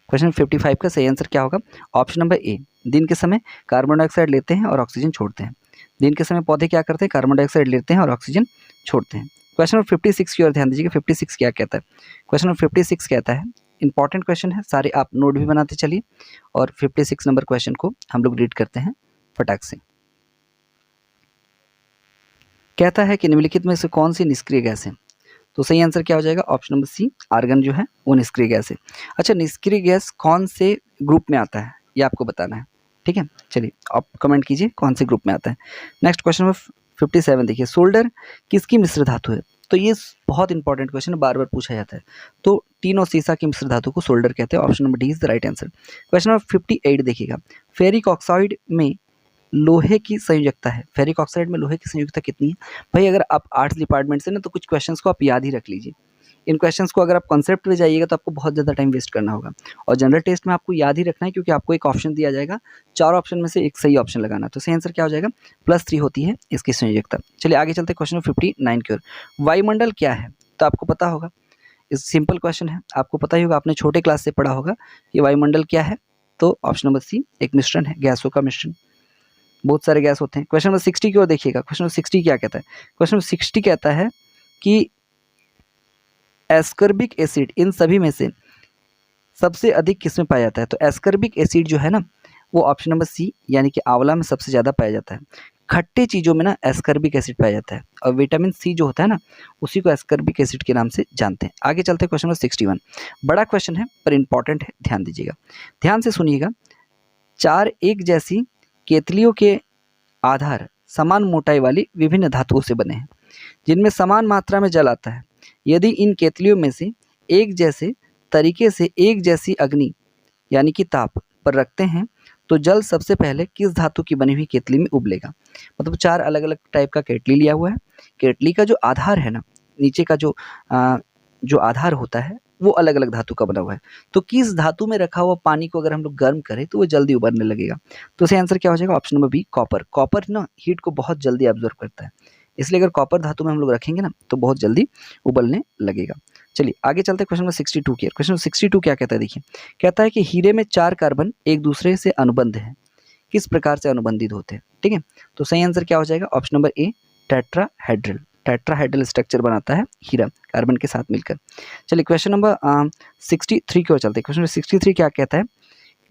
क्वेश्चन 55 का सही आंसर क्या होगा? ऑप्शन नंबर ए, दिन के समय कार्बन डाइऑक्साइड लेते हैं और ऑक्सीजन छोड़ते हैं। दिन के समय पौधे क्या करते हैं, कार्बन डाइऑक्साइड लेते हैं और ऑक्सीजन छोड़ते हैं। क्वेश्चन नंबर 56 की ओर ध्यान दीजिएगा। 56 क्या कहता है? क्वेश्चन नंबर 56 कहता है, इंपॉर्टेंट क्वेश्चन है, सारे आप नोट भी बनाते चलिए और 56 नंबर क्वेश्चन को हम लोग रीड करते हैं फटाक से। कहता है कि निम्नलिखित में से कौन सी निष्क्रिय गैस है? तो सही आंसर क्या हो जाएगा? ऑप्शन नंबर सी, आर्गन जो है वो निष्क्रिय गैस है। अच्छा, निष्क्रिय गैस कौन से ग्रुप में आता है ये आपको बताना है, ठीक है। चलिए आप कमेंट कीजिए कौन से ग्रुप में आता है। नेक्स्ट क्वेश्चन नंबर 57 देखिए, सोल्डर किसकी मिश्र धातु है? तो ये बहुत इंपॉर्टेंट क्वेश्चन है, बार बार पूछा जाता है। तो टीन और सीसा की मिश्र धातु को सोल्डर कहते हैं। Option number D is the right answer. Question number 58 देखिएगा, फेरिक ऑक्साइड में लोहे की संयोजकता है। फेरिक ऑक्साइड में लोहे की संयोजकता कितनी है? भाई अगर आप आर्ट्स डिपार्टमेंट से ना, तो कुछ क्वेश्चंस को आप याद ही रख लीजिए। इन क्वेश्चंस को अगर आप कॉन्सेप्ट में जाइएगा तो आपको बहुत ज़्यादा टाइम वेस्ट करना होगा, और जनरल टेस्ट में आपको याद ही रखना है, क्योंकि आपको एक ऑप्शन दिया जाएगा, 4 ऑप्शन में से एक सही ऑप्शन लगाना। तो सही आंसर क्या हो जाएगा? +3 होती है इसकी संयोजकता। चलिए आगे चलते हैं क्वेश्चन नंबर 59 की ओर। वायुमंडल क्या है? तो आपको पता होगा, इस सिंपल क्वेश्चन है, आपको पता ही होगा, आपने छोटे क्लास से पढ़ा होगा कि वायुमंडल क्या है। तो ऑप्शन नंबर सी, एक मिश्रण है, गैसों का मिश्रण। बहुत सारे गैस होते हैं। क्वेश्चन नंबर 60 की ओर देखिएगा। क्वेश्चन नंबर 60 क्या कहता है? क्वेश्चन नंबर 60 कहता है कि एस्कर्बिक एसिड इन सभी में से सबसे अधिक किस में पाया जाता है? तो एस्कर्बिक एसिड जो है ना, वो ऑप्शन नंबर सी यानी कि आंवला में सबसे ज़्यादा पाया जाता है। खट्टे चीज़ों में ना एस्कर्बिक एसिड पाया जाता है, और विटामिन सी जो होता है ना, उसी को एस्कर्बिक एसिड के नाम से जानते हैं। आगे चलते हैं क्वेश्चन नंबर 61। बड़ा क्वेश्चन है पर इंपॉर्टेंट है, ध्यान दीजिएगा, ध्यान से सुनिएगा। 4 एक जैसी केतलियों के आधार समान मोटाई वाली विभिन्न धातुओं से बने हैं, जिनमें समान मात्रा में जल आता है। यदि इन केतलियों में से एक जैसे तरीके से एक जैसी अग्नि यानी कि ताप पर रखते हैं, तो जल सबसे पहले किस धातु की बनी हुई केतली में उबलेगा? मतलब 4 अलग अलग टाइप का केतली लिया हुआ है। केतली का जो आधार है ना, नीचे का जो आधार होता है, वो अलग अलग धातु का बना हुआ है। तो किस धातु में रखा हुआ पानी को अगर हम लोग गर्म करें तो वो जल्दी उबलने लगेगा? तो सही आंसर क्या हो जाएगा? Option number B, copper. Copper ना हीट को बहुत जल्दी एब्जॉर्ब करता है, इसलिए अगर कॉपर धातु में हम लोग रखेंगे ना, तो बहुत जल्दी उबलने लगेगा। चलिए आगे चलते हैं क्वेश्चन नंबर 62 की। क्वेश्चन नंबर 62 क्या कहता है? देखिए, कहता है कि हीरे में 4 कार्बन एक दूसरे से अनुबंध हैं, किस प्रकार से अनुबंधित होते हैं? ठीक है, तो सही आंसर क्या हो जाएगा? Option number A, tetrahedral. Tetrahedral structure बनाता है हीरा कार्बन के साथ मिलकर। चलिए क्वेश्चन नंबर 63 की ओर चलते हैं। क्वेश्चन नंबर 63 क्या कहता है?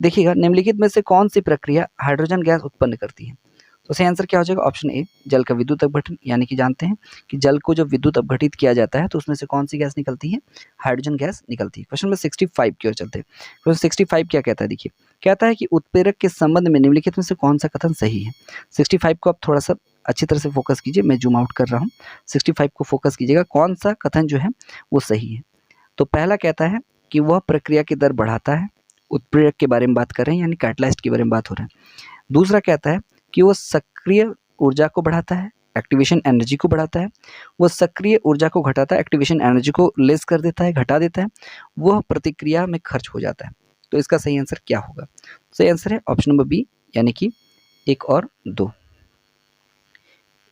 देखिएगा, निम्नलिखित में से कौन सी प्रक्रिया हाइड्रोजन गैस उत्पन्न करती है? तो सही आंसर क्या हो जाएगा? ऑप्शन ए, जल का विद्युत अपघटन। यानी कि जानते हैं कि जल को जब विद्युत अपघटित किया जाता है तो उसमें से कौन सी गैस निकलती है? हाइड्रोजन गैस निकलती है। क्वेश्चन नंबर 65 की ओर चलते हैं। क्वेश्चन 65 क्या कहता है? देखिए, कहता है कि उत्प्रेरक के संबंध में निम्नलिखित में से कौन सा कथन सही है? 65 को आप थोड़ा सा अच्छी तरह से फोकस कीजिए, मैं जूम आउट कर रहा हूँ। 65 को फोकस कीजिएगा, कौन सा कथन जो है वो सही है। तो पहला कहता है कि वह प्रक्रिया की दर बढ़ाता है, उत्प्रेरक के बारे में बात कर रहे हैं, यानी कैटलाइस्ट के बारे में बात हो रहा है। दूसरा कहता है कि वो सक्रिय ऊर्जा को बढ़ाता है, एक्टिवेशन एनर्जी को बढ़ाता है। वो सक्रिय ऊर्जा को घटाता है, एक्टिवेशन एनर्जी को लेस कर देता है, घटा देता है। वह प्रतिक्रिया में खर्च हो जाता है। तो इसका सही आंसर क्या होगा? सही आंसर है ऑप्शन नंबर बी, यानी कि 1 और 2।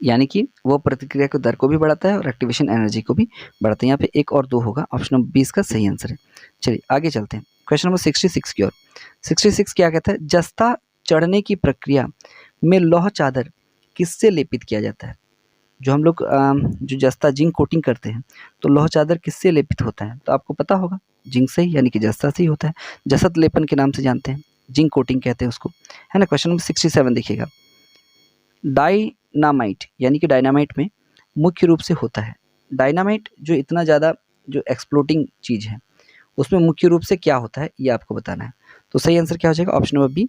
यानी कि वो प्रतिक्रिया की दर को भी बढ़ाता है और एक्टिवेशन एनर्जी को भी बढ़ाता है। यहाँ पे 1 और 2 होगा, ऑप्शन नंबर 20 का सही आंसर है। चलिए आगे चलते हैं क्वेश्चन नंबर 66 की ओर। 66 क्या कहता है? जस्ता चढ़ने की प्रक्रिया में लौह चादर किससे लेपित किया जाता है? जो हम लोग जो जस्ता जिंक कोटिंग करते हैं, तो लौह चादर किससे लेपित होता है? तो आपको पता होगा, जिंक से ही, यानी कि जस्ता से ही होता है। जसत लेपन के नाम से जानते हैं, जिंक कोटिंग कहते हैं उसको, है ना। क्वेश्चन नंबर 67 देखिएगा, डायनामाइट यानी कि डायनामाइट में मुख्य रूप से होता है। डायनामाइट जो इतना ज़्यादा जो एक्सप्लोडिंग चीज़ है, उसमें मुख्य रूप से क्या होता है ये आपको बताना है। तो सही आंसर क्या हो जाएगा? ऑप्शन नंबर बी,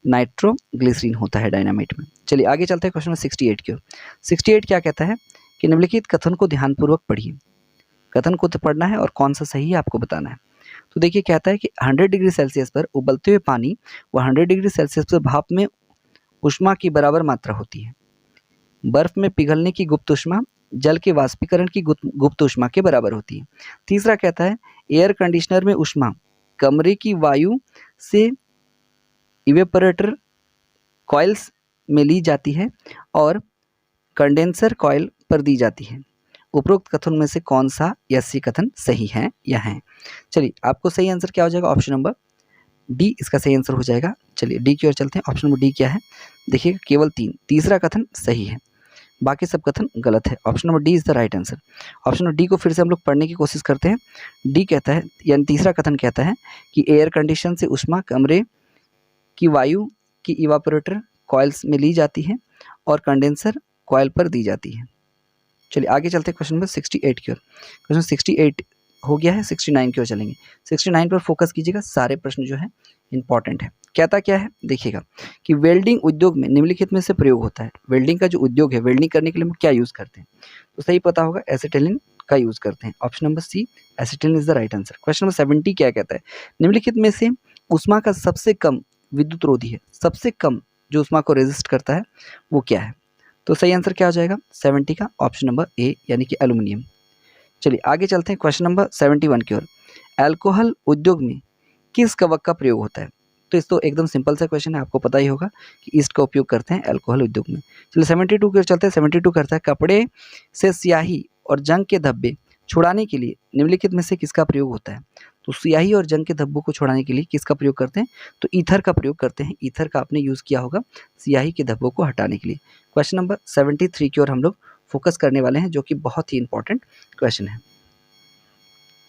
नाइट्रोग्लिसरीन होता है डायनामाइट में। चलिए आगे चलते हैं क्वेश्चन नंबर 68 की ओर। 68 क्या कहता है कि निम्नलिखित कथन को ध्यानपूर्वक पढ़िए। कथन को तो पढ़ना है और कौन सा सही है आपको बताना है। तो देखिए, कहता है कि 100 डिग्री सेल्सियस पर उबलते हुए पानी व 100 डिग्री सेल्सियस पर भाप में ऊष्मा की बराबर मात्रा होती है। बर्फ में पिघलने की गुप्त ऊष्मा जल के वाष्पीकरण की गुप्त ऊष्मा के बराबर होती है। तीसरा कहता है, एयर कंडीशनर में ऊष्मा कमरे की वायु से इवेपोरेटर कॉइल्स में ली जाती है और कंडेंसर कॉइल पर दी जाती है। उपरोक्त कथन में से कौन सा यह कथन सही है या है? चलिए आपको सही आंसर क्या हो जाएगा? ऑप्शन नंबर डी इसका सही आंसर हो जाएगा। चलिए डी की ओर चलते हैं। ऑप्शन नंबर डी क्या है? देखिएगा केवल 3, तीसरा कथन सही है, बाकी सब कथन गलत है। Option number D is the right answer. Option number D को फिर से हम लोग पढ़ने की कोशिश करते हैं। डी कहता है, यानी तीसरा कथन कहता है कि एयर कंडीशन से उष्मा कमरे की वायु की इवापोरेटर कॉइल्स में ली जाती है और कंडेंसर कॉइल पर दी जाती है। चलिए आगे चलते हैं क्वेश्चन नंबर 68 की ओर। क्वेश्चन 68 हो गया है, 69 की ओर चलेंगे। 69 पर फोकस कीजिएगा, सारे प्रश्न जो है इंपॉर्टेंट है। कहता क्या है देखिएगा कि वेल्डिंग उद्योग में निम्नलिखित में से प्रयोग होता है। वेल्डिंग का जो उद्योग है, वेल्डिंग करने के लिए हम क्या यूज़ करते हैं, तो सही पता होगा एसिटिलीन का यूज़ करते हैं। Option number C acetylene is the right answer. Question number 70 क्या कहता है, निम्नलिखित में से उष्मा का सबसे कम विद्युत रोधी है, सबसे कम जो उष्मा को रेजिस्ट करता है वो क्या है, तो सही आंसर क्या हो जाएगा 70 का ऑप्शन नंबर ए यानी कि एल्यूमिनियम। चलिए आगे चलते हैं क्वेश्चन नंबर 71 की ओर। अल्कोहल उद्योग में किस कवक का प्रयोग होता है, तो इस तो एकदम सिंपल सा क्वेश्चन है, आपको पता ही होगा कि ईस्ट का उपयोग करते हैं अल्कोहल उद्योग में। चलिए 72 की ओर चलते हैं। 72 करता है कपड़े से स्याही और जंग के धब्बे छुड़ाने के लिए निम्नलिखित में से किसका प्रयोग होता है, तो स्याही और जंग के धब्बों को छुड़ाने के लिए किसका प्रयोग करते हैं, तो ईथर का प्रयोग करते हैं। ईथर का आपने यूज़ किया होगा स्याही के धब्बों को हटाने के लिए। क्वेश्चन नंबर 73 की ओर हम लोग फोकस करने वाले हैं, जो कि बहुत ही इंपॉर्टेंट क्वेश्चन है।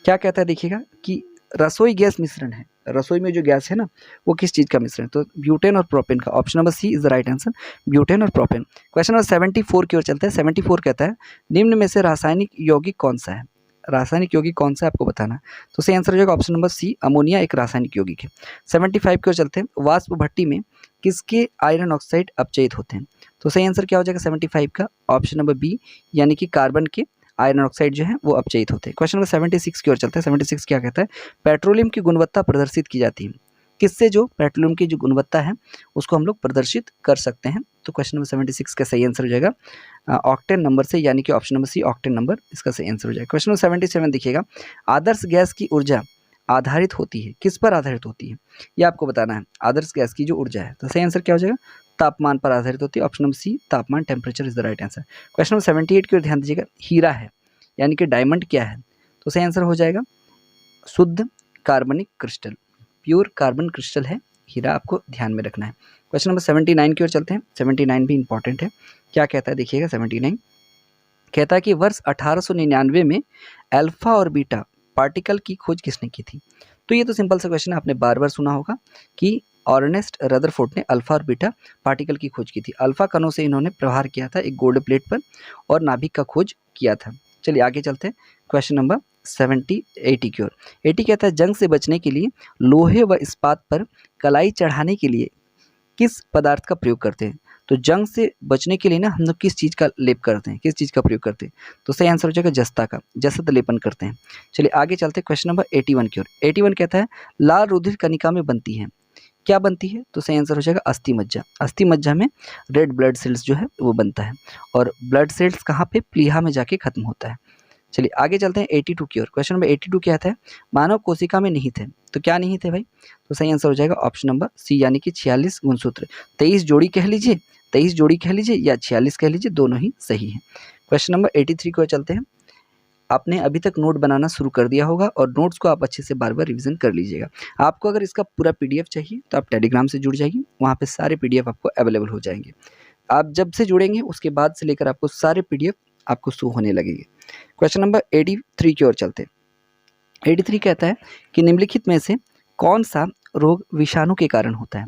क्या कहता है देखिएगा कि रसोई गैस मिश्रण है, रसोई में जो गैस है ना वो किस चीज़ का मिश्रण है, तो ब्यूटेन और प्रोपेन का। Option number C is the right answer, butane और प्रोपेन। क्वेश्चन नंबर 74 की ओर चलते हैं। 74 कहता है निम्न में से रासायनिक यौगिक कौन सा है, रासायनिक यौगिक कौन सा है आपको बताना है, तो सही आंसर हो जाएगा ऑप्शन नंबर सी अमोनिया एक रासायनिक यौगिक है। 75 की ओर चलते हैं। वाष्प भट्टी में किसके आयरन ऑक्साइड अपचयित होते हैं, तो सही आंसर क्या हो जाएगा 75 का ऑप्शन नंबर बी यानी कि कार्बन के आयरन ऑक्साइड जो है वो अपचयित होते हैं। क्वेश्चन नंबर 76 की ओर चलते हैं। 76 क्या कहता है, पेट्रोलियम की गुणवत्ता प्रदर्शित की जाती है किससे, जो पेट्रोलियम की जो गुणवत्ता है उसको हम लोग प्रदर्शित कर सकते हैं, तो क्वेश्चन नंबर 76 का सही आंसर हो जाएगा ऑक्टेन नंबर से, यानी कि option number C octane number इसका सही आंसर हो जाएगा। क्वेश्चन नंबर 77 देखिएगा, आदर्श गैस की ऊर्जा आधारित होती है, किस पर आधारित होती है, ये आपको बताना है। आदर्श गैस की जो ऊर्जा है, तो सही आंसर क्या हो जाएगा, तापमान पर आधारित होती है। ऑप्शन नंबर सी तापमान, temperature is the right answer. Question number 78 की ओर ध्यान दीजिएगा, हीरा है यानी कि डायमंड क्या है, तो सही आंसर हो जाएगा शुद्ध कार्बनिक क्रिस्टल, प्योर कार्बन क्रिस्टल है हीरा, आपको ध्यान में रखना है। क्वेश्चन नंबर 79 की ओर चलते हैं। 79 भी इंपॉर्टेंट है। क्या कहता है देखिएगा 79 कहता है कि वर्ष 1899 में अल्फा और बीटा पार्टिकल की खोज किसने की थी, तो ये तो सिंपल सा क्वेश्चन है, आपने बार बार सुना होगा कि अर्नेस्ट रदरफोर्ड ने अल्फा और बीटा पार्टिकल की खोज की थी। अल्फा कणों से इन्होंने प्रहार किया था एक गोल्ड प्लेट पर और नाभिक का खोज किया था। चलिए आगे चलते हैं क्वेश्चन नंबर 80 की ओर। 80 कहता है जंग से बचने के लिए लोहे व इस्पात पर कलाई चढ़ाने के लिए किस पदार्थ का प्रयोग करते हैं, तो जंग से बचने के लिए ना हम लोग किस चीज़ का लेप करते हैं, किस चीज़ का प्रयोग करते हैं, तो सही आंसर हो जाएगा जस्ता का, जसत लेपन करते हैं। चलिए आगे चलते हैं क्वेश्चन नंबर 81 की ओर। 81 कहता है लाल रुधिर कणिका में बनती है, क्या बनती है, तो सही आंसर हो जाएगा अस्थि मज्जा। अस्थि मज्जा में रेड ब्लड सेल्स जो है वो बनता है, और ब्लड सेल्स कहाँ पे, प्लीहा में जाके खत्म होता है। चलिए आगे चलते हैं 82 की ओर। क्वेश्चन नंबर 82 क्या था, मानव कोशिका में निहित है, तो क्या निहित है भाई, तो सही आंसर हो जाएगा ऑप्शन नंबर सी यानी कि 46 गुणसूत्र। 23 जोड़ी कह लीजिए, 23 जोड़ी कह लीजिए या 46 कह लीजिए, दोनों ही सही है। क्वेश्चन नंबर 83 की ओर चलते हैं। आपने अभी तक नोट बनाना शुरू कर दिया होगा और नोट्स को आप अच्छे से बार बार रिवीजन कर लीजिएगा। आपको अगर इसका पूरा पीडीएफ चाहिए तो आप टेलीग्राम से जुड़ जाइए, वहाँ पे सारे पीडीएफ आपको अवेलेबल हो जाएंगे। आप जब से जुड़ेंगे उसके बाद से लेकर आपको सारे पीडीएफ आपको शो होने लगेंगे। क्वेश्चन नंबर 83 की ओर चलते हैं। 83 कहता है कि निम्नलिखित में से कौन सा रोग विषाणु के कारण होता है,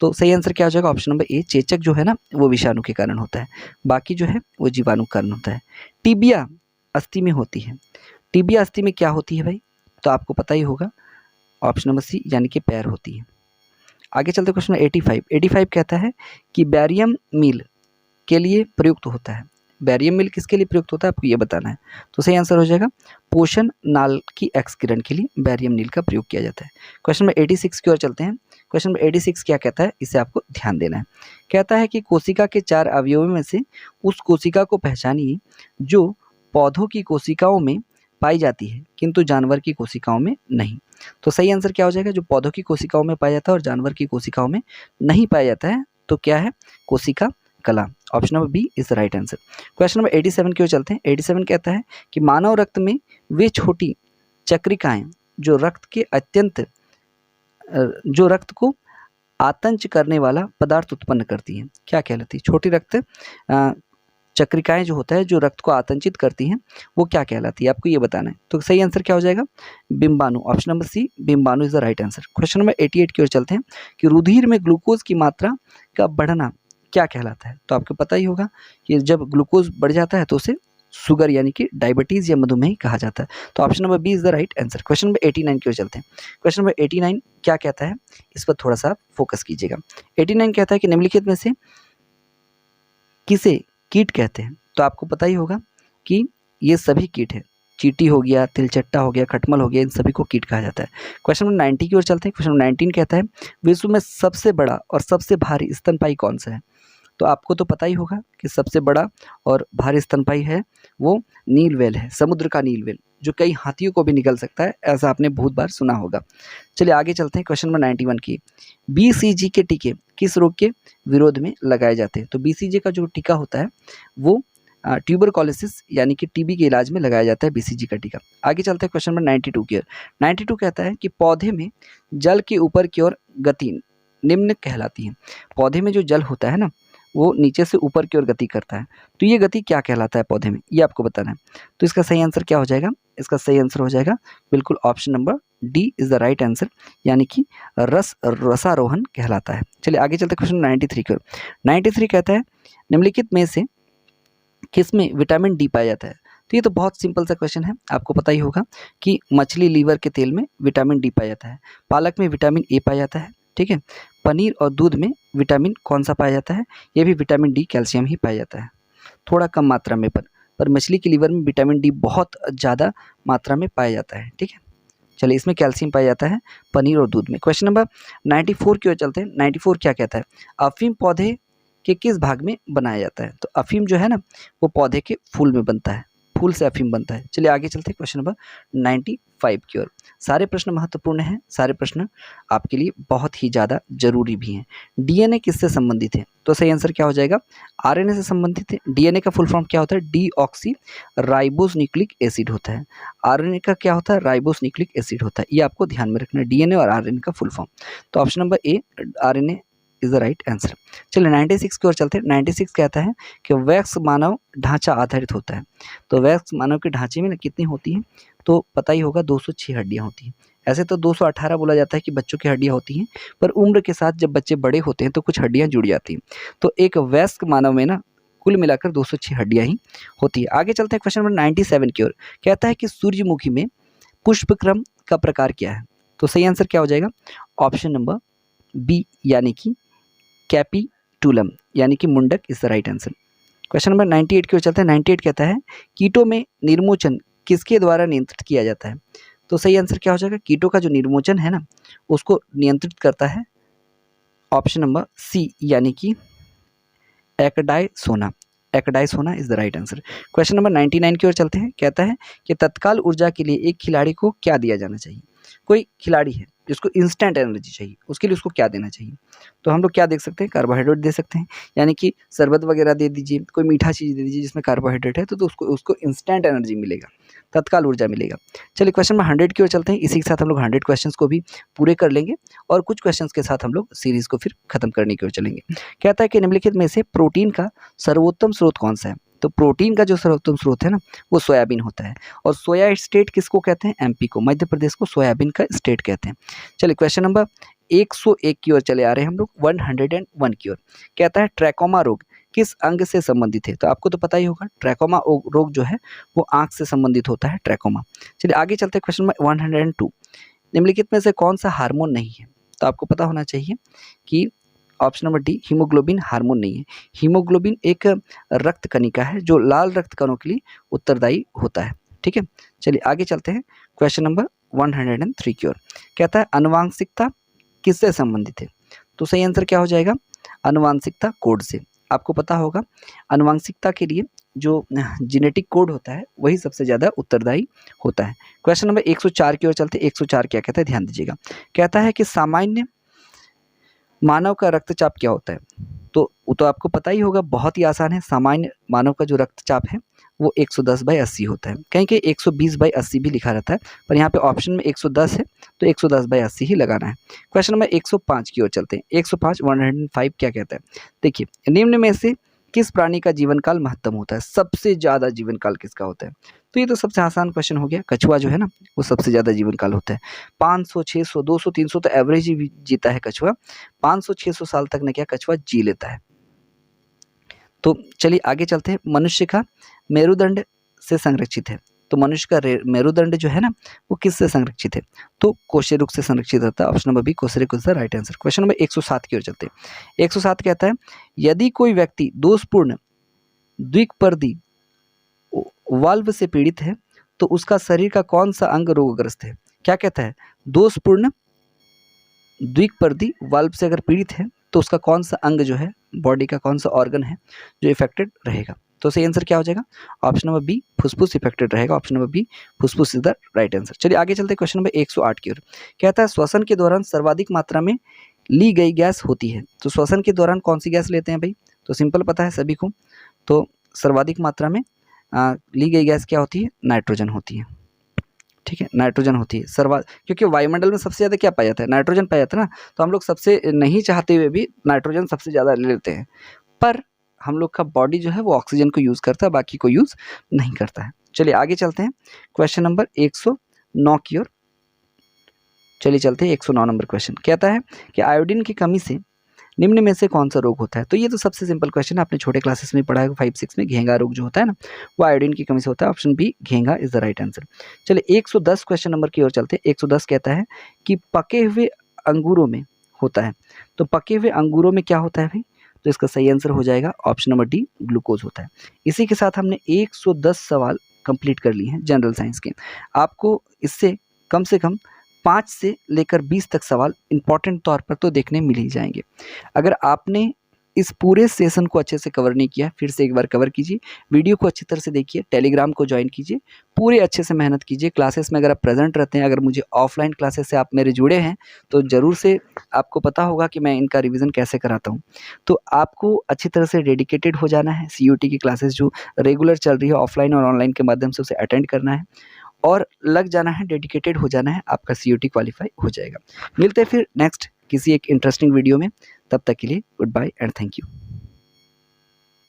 तो सही आंसर क्या हो जाएगा ऑप्शन नंबर ए, चेचक जो है ना वो विषाणु के कारण होता है, बाकी जो है वो जीवाणु के कारण होता है। टीबिया अस्थि में होती है, टीबिया अस्थि में क्या होती है भाई, तो आपको पता ही होगा ऑप्शन नंबर सी यानी कि पैर होती है। आगे चलते क्वेश्चन 85 कहता है कि बैरियम मील के लिए प्रयुक्त होता है, बैरियम मील किसके लिए प्रयुक्त होता है आपको ये बताना है, तो सही आंसर हो जाएगा पोषण नाल की एक्सकिरण के लिए बैरियम नील का प्रयोग किया जाता है। क्वेश्चन नंबर 86 की ओर चलते हैं। क्वेश्चन नंबर 86 क्या कहता है, इसे आपको ध्यान देना है। कहता है कि कोशिका के 4 अवयवों में से उस कोशिका को पहचानिए जो पौधों की कोशिकाओं में पाई जाती है किंतु जानवर की कोशिकाओं में नहीं, तो सही आंसर क्या हो जाएगा, जो पौधों की कोशिकाओं में पाया जाता है और जानवर की कोशिकाओं में नहीं पाया जाता है, तो क्या है, कोशिका कला। Option number B is the right answer. Question number 87 की ओर चलते हैं। 87 कहता है कि मानव रक्त में वे छोटी चक्रिकाएं जो रक्त को आतंच करने वाला पदार्थ उत्पन्न करती हैं, क्या कहलाती है? छोटी रक्त चक्रिकाएं जो होता है, जो रक्त को आतंचित करती हैं, वो क्या कहलाती है, आपको ये बताना है। तो सही आंसर क्या हो जाएगा? बिंबाणु। ऑप्शन नंबर सी, बिंबाणु is the right answer. Question number 88 की ओर चलते हैं कि रुधिर में ग्लूकोज की मात्रा का बढ़ना क्या कहलाता है? तो आपको पता ही होगा कि जब ग्लूकोज बढ़ जाता है तो उसे शुगर यानी कि डायबिटीज या मधुमेह कहा जाता है। तो option number B is the right answer. Question number 89 की ओर चलते हैं। क्वेश्चन नंबर 89 क्या कहता है, इस पर थोड़ा सा फोकस कीजिएगा। 89 कहता है कि निम्नलिखित में से किसे कीट कहते हैं? तो आपको पता ही होगा कि ये सभी कीट हैं। चींटी हो गया, तिलचट्टा हो गया, खटमल हो गया, इन सभी को कीट कहा जाता है। क्वेश्चन नंबर 90 की ओर चलते हैं। क्वेश्चन नंबर 19 कहता है विश्व में सबसे बड़ा और सबसे भारी स्तनपायी कौन सा है? तो आपको तो पता ही होगा कि सबसे बड़ा और भारी स्तनपायी है वो नील व्हेल है, समुद्र का नील व्हेल, जो कई हाथियों को भी निगल सकता है, ऐसा आपने बहुत बार सुना होगा। चलिए आगे चलते हैं क्वेश्चन नंबर 91 की। BCG के टीके किस रोग के विरोध में लगाए जाते हैं? तो BCG का जो टीका होता है वो ट्यूबरकुलोसिस यानी कि टीबी के इलाज में लगाया जाता है BCG का टीका। आगे चलते हैं क्वेश्चन नंबर 92 की ओर। 92 कहता है कि पौधे में जल के ऊपर की ओर गति निम्न कहलाती है। पौधे में जो जल होता है ना, वो नीचे से ऊपर की ओर गति करता है, तो ये गति क्या कहलाता है पौधे में, ये आपको बताना है। तो इसका सही आंसर क्या हो जाएगा? इसका सही आंसर हो जाएगा बिल्कुल option number D is the right answer, यानी कि रसारोहण कहलाता है। चलिए आगे चलते क्वेश्चन 93 की ओर। 93 कहता है निम्नलिखित में से किस में विटामिन डी पाया जाता है? तो ये तो बहुत सिंपल सा क्वेश्चन है, आपको पता ही होगा कि मछली लीवर के तेल में विटामिन डी पाया जाता है, पालक में विटामिन ए पाया जाता है, ठीक है। पनीर और दूध में विटामिन कौन सा पाया जाता है? ये भी विटामिन डी, कैल्शियम ही पाया जाता है, थोड़ा कम मात्रा में, पर मछली के लीवर में विटामिन डी बहुत ज़्यादा मात्रा में पाया जाता है, ठीक है। चलिए इसमें कैल्शियम पाया जाता है पनीर और दूध में। क्वेश्चन नंबर 94 की ओर चलते हैं। 94 क्या कहता है? अफीम पौधे के किस भाग में बनाया जाता है? तो अफीम जो है ना, वो पौधे के फूल में बनता है, फूल से अफीम बनता है। चलिए आगे चलते हैं क्वेश्चन नंबर 95 की ओर। सारे प्रश्न महत्वपूर्ण हैं, सारे प्रश्न आपके लिए बहुत ही ज़्यादा जरूरी भी हैं। डीएनए किससे संबंधित है? तो सही आंसर क्या हो जाएगा? आरएनए से संबंधित है। डीएनए का फुल फॉर्म क्या होता है? डीऑक्सी राइबोस न्यूक्लिक एसिड होता है। आरएनए का क्या होता है? राइबोस न्यूक्लिक एसिड होता है। ये आपको ध्यान में रखना है, डीएनए और आरएनए का फुल फॉर्म। तो option number A, RNA is the right answer. चलिए 96 की ओर चलते हैं। 96 कहता है कि वैक्स मानव ढांचा आधारित होता है। तो वैक्स मानव के ढांचे में कितनी होती हैं? तो पता ही होगा 206 हड्डियां होती हैं। ऐसे तो 218 बोला जाता है कि बच्चों की हड्डियां होती हैं, पर उम्र के साथ जब बच्चे बड़े होते हैं तो कुछ हड्डियां जुड़ जाती हैं। तो एक वयस्क मानव में ना कुल मिलाकर 206 हड्डियां ही होती है। आगे चलते हैं क्वेश्चन नंबर 97 की ओर। कहता है कि सूर्यमुखी में पुष्पक्रम का प्रकार क्या है? तो सही आंसर क्या हो जाएगा? ऑप्शन नंबर बी, यानी कि कैपिटुलम, यानी कि Mundaka is the right answer. Question number 98 की ओर चलते हैं। 98 कहता है कीटों में निर्मोचन किसके द्वारा नियंत्रित किया जाता है? तो सही आंसर क्या हो जाएगा? कीटों का जो निर्मोचन है ना, उसको नियंत्रित करता है ऑप्शन नंबर सी, यानी कि ecdysone. Ecdysone is the right answer. Question number 99 की ओर चलते हैं। कहता है कि तत्काल ऊर्जा के लिए एक खिलाड़ी को क्या दिया जाना चाहिए? कोई खिलाड़ी है जिसको इंस्टेंट एनर्जी चाहिए, उसके लिए उसको क्या देना चाहिए? तो हम लोग क्या देख सकते हैं? कार्बोहाइड्रेट दे सकते हैं, यानी कि शरबत वगैरह दे दीजिए, कोई मीठा चीज़ दे दीजिए जिसमें कार्बोहाइड्रेट है, तो उसको उसको इंस्टेंट एनर्जी मिलेगा, तत्काल ऊर्जा मिलेगा। चलिए क्वेश्चन नंबर 100 की ओर चलते हैं। इसी के साथ हम लोग 100 क्वेश्चंस को भी पूरे कर लेंगे और कुछ क्वेश्चंस के साथ हम लोग सीरीज को फिर खत्म करने की ओर चलेंगे। कहता है कि निम्नलिखित में से प्रोटीन का सर्वोत्तम स्रोत कौन सा है? तो प्रोटीन का जो सर्वोत्तम स्रोत है ना, वो सोयाबीन होता है। और सोया स्टेट किसको कहते हैं? एमपी को, मध्य प्रदेश को सोयाबीन का स्टेट कहते हैं। चलिए क्वेश्चन नंबर 101 की ओर चले आ रहे हैं हम लोग। 101 की ओर कहता है ट्रैकोमा रोग किस अंग से संबंधित है? तो आपको तो पता ही होगा, ट्रैकोमा रोग जो है वो आंख से संबंधित होता है, ट्रैकोमा। चलिए आगे चलते हैं क्वेश्चन नंबर 102। निम्नलिखित में से कौन सा हार्मोन नहीं है? तो आपको पता होना चाहिए कि option number D, haemoglobin hormone नहीं है। हीमोग्लोबिन एक रक्त कणिका है जो लाल रक्त कणों के लिए उत्तरदायी होता है, ठीक है। चलिए आगे चलते हैं क्वेश्चन नंबर 103 की ओर। कहता है आनुवांशिकता किससे संबंधित है? तो सही आंसर क्या हो जाएगा? आनुवांशिकता कोड से। आपको पता होगा आनुवांशिकता के लिए जो जेनेटिक कोड होता है वही सबसे ज़्यादा उत्तरदायी होता है। क्वेश्चन नंबर 104 की ओर चलते हैं। 104 क्या कहता है? ध्यान दीजिएगा। कहता है कि सामान्य मानव का रक्तचाप क्या होता है? तो वो तो आपको पता ही होगा, बहुत ही आसान है। सामान्य मानव का जो रक्तचाप है वो 110/80 होता है। कहीं कहीं 120/80 भी लिखा रहता है, पर यहाँ पे ऑप्शन में 110 है, तो 110/80 ही लगाना है। क्वेश्चन नंबर 105 की ओर चलते हैं। 105 105 क्या कहता है? देखिए, निम्न में से किस प्राणी का जीवन काल महत्तम होता है? सबसे ज़्यादा जीवन काल किसका होता है? तो ये तो सबसे आसान क्वेश्चन हो गया। कछुआ जो है ना, वो सबसे ज़्यादा जीवन काल होता है। 500, 600, 200, 300 तो एवरेज ही जीता है कछुआ। 500-600 साल तक ने क्या कछुआ जी लेता है। तो चलिए आगे चलते हैं। मनुष्य का मेरुदंड से संरक्षित है, तो मनुष्य का मेरुदंड जो है ना, वो किससे संरक्षित है? तो कोशेरुक से संरक्षित होता है। ऑप्शन नंबर बी, कोशेरुक is the right answer. Question number 107 की ओर चलते हैं। 107 कहता है, यदि कोई व्यक्ति दोषपूर्ण द्विपर्दी वाल्व से पीड़ित है तो उसका शरीर का कौन सा अंग रोगग्रस्त है? क्या कहता है? दोषपूर्ण द्विपर्दी वाल्व से अगर पीड़ित है तो उसका कौन सा अंग जो है, बॉडी का कौन सा ऑर्गन है जो इफेक्टेड रहेगा? तो सही आंसर क्या हो जाएगा? ऑप्शन नंबर बी, फुसफुस इफेक्टेड रहेगा। ऑप्शन नंबर बी, फुसफुस इज द राइट आंसर। चलिए आगे चलते हैं। क्वेश्चन नंबर 108 की ओर। कहता है, श्वसन के दौरान सर्वाधिक मात्रा में ली गई गैस होती है। तो श्वसन के दौरान कौन सी गैस लेते हैं भाई? तो सिंपल पता है सभी को। तो सर्वाधिक मात्रा में ली गई गैस क्या होती है? नाइट्रोजन होती है। ठीक है, नाइट्रोजन होती है क्योंकि वायुमंडल में सबसे ज़्यादा क्या पाया जाता है? नाइट्रोजन पाया जाता है ना। तो हम लोग सबसे नहीं चाहते हुए भी नाइट्रोजन सबसे ज़्यादा ले लेते हैं, पर हम लोग का बॉडी जो है वो ऑक्सीजन को यूज़ करता है, बाकी को यूज़ नहीं करता है। चलिए आगे चलते हैं। क्वेश्चन नंबर 109 की ओर। चलिए चलते हैं 109 नंबर क्वेश्चन। कहता है कि आयोडीन की कमी से निम्न में से कौन सा रोग होता है? तो ये तो सबसे सिंपल क्वेश्चन है, आपने छोटे क्लासेस में पढ़ा है 5-6 में। घेंगा रोग जो होता है ना, वो आयोडीन की कमी से होता है। ऑप्शन बी, घेंगा इज द राइट आंसर। चलिए 110 क्वेश्चन नंबर की ओर चलते हैं। 110 कहता है कि पके हुए अंगूरों में होता है। तो पके हुए अंगूरों में क्या होता है भाई? तो इसका सही आंसर हो जाएगा ऑप्शन नंबर डी, ग्लूकोज होता है। इसी के साथ हमने 110 सवाल कंप्लीट कर लिए हैं जनरल साइंस के। आपको इससे कम से कम 5 से लेकर 20 तक सवाल इंपॉर्टेंट तौर पर तो देखने मिल ही जाएंगे। अगर आपने इस पूरे सेशन को अच्छे से कवर नहीं किया, फिर से एक बार कवर कीजिए, वीडियो को अच्छी तरह से देखिए, टेलीग्राम को ज्वाइन कीजिए, पूरे अच्छे से मेहनत कीजिए। क्लासेस में अगर आप प्रेजेंट रहते हैं, अगर मुझे ऑफलाइन क्लासेस से आप मेरे जुड़े हैं, तो ज़रूर से आपको पता होगा कि मैं इनका रिवीजन कैसे कराता हूँ। तो आपको अच्छी तरह से डेडिकेटेड हो जाना है। CUT की क्लासेस जो रेगुलर चल रही है ऑफलाइन और ऑनलाइन के माध्यम से, उसे अटेंड करना है और लग जाना है, डेडिकेटेड हो जाना है, आपका CUT क्वालिफाई हो जाएगा। मिलते हैं फिर नेक्स्ट किसी एक इंटरेस्टिंग वीडियो में। तब तक के लिए good bye and thank you.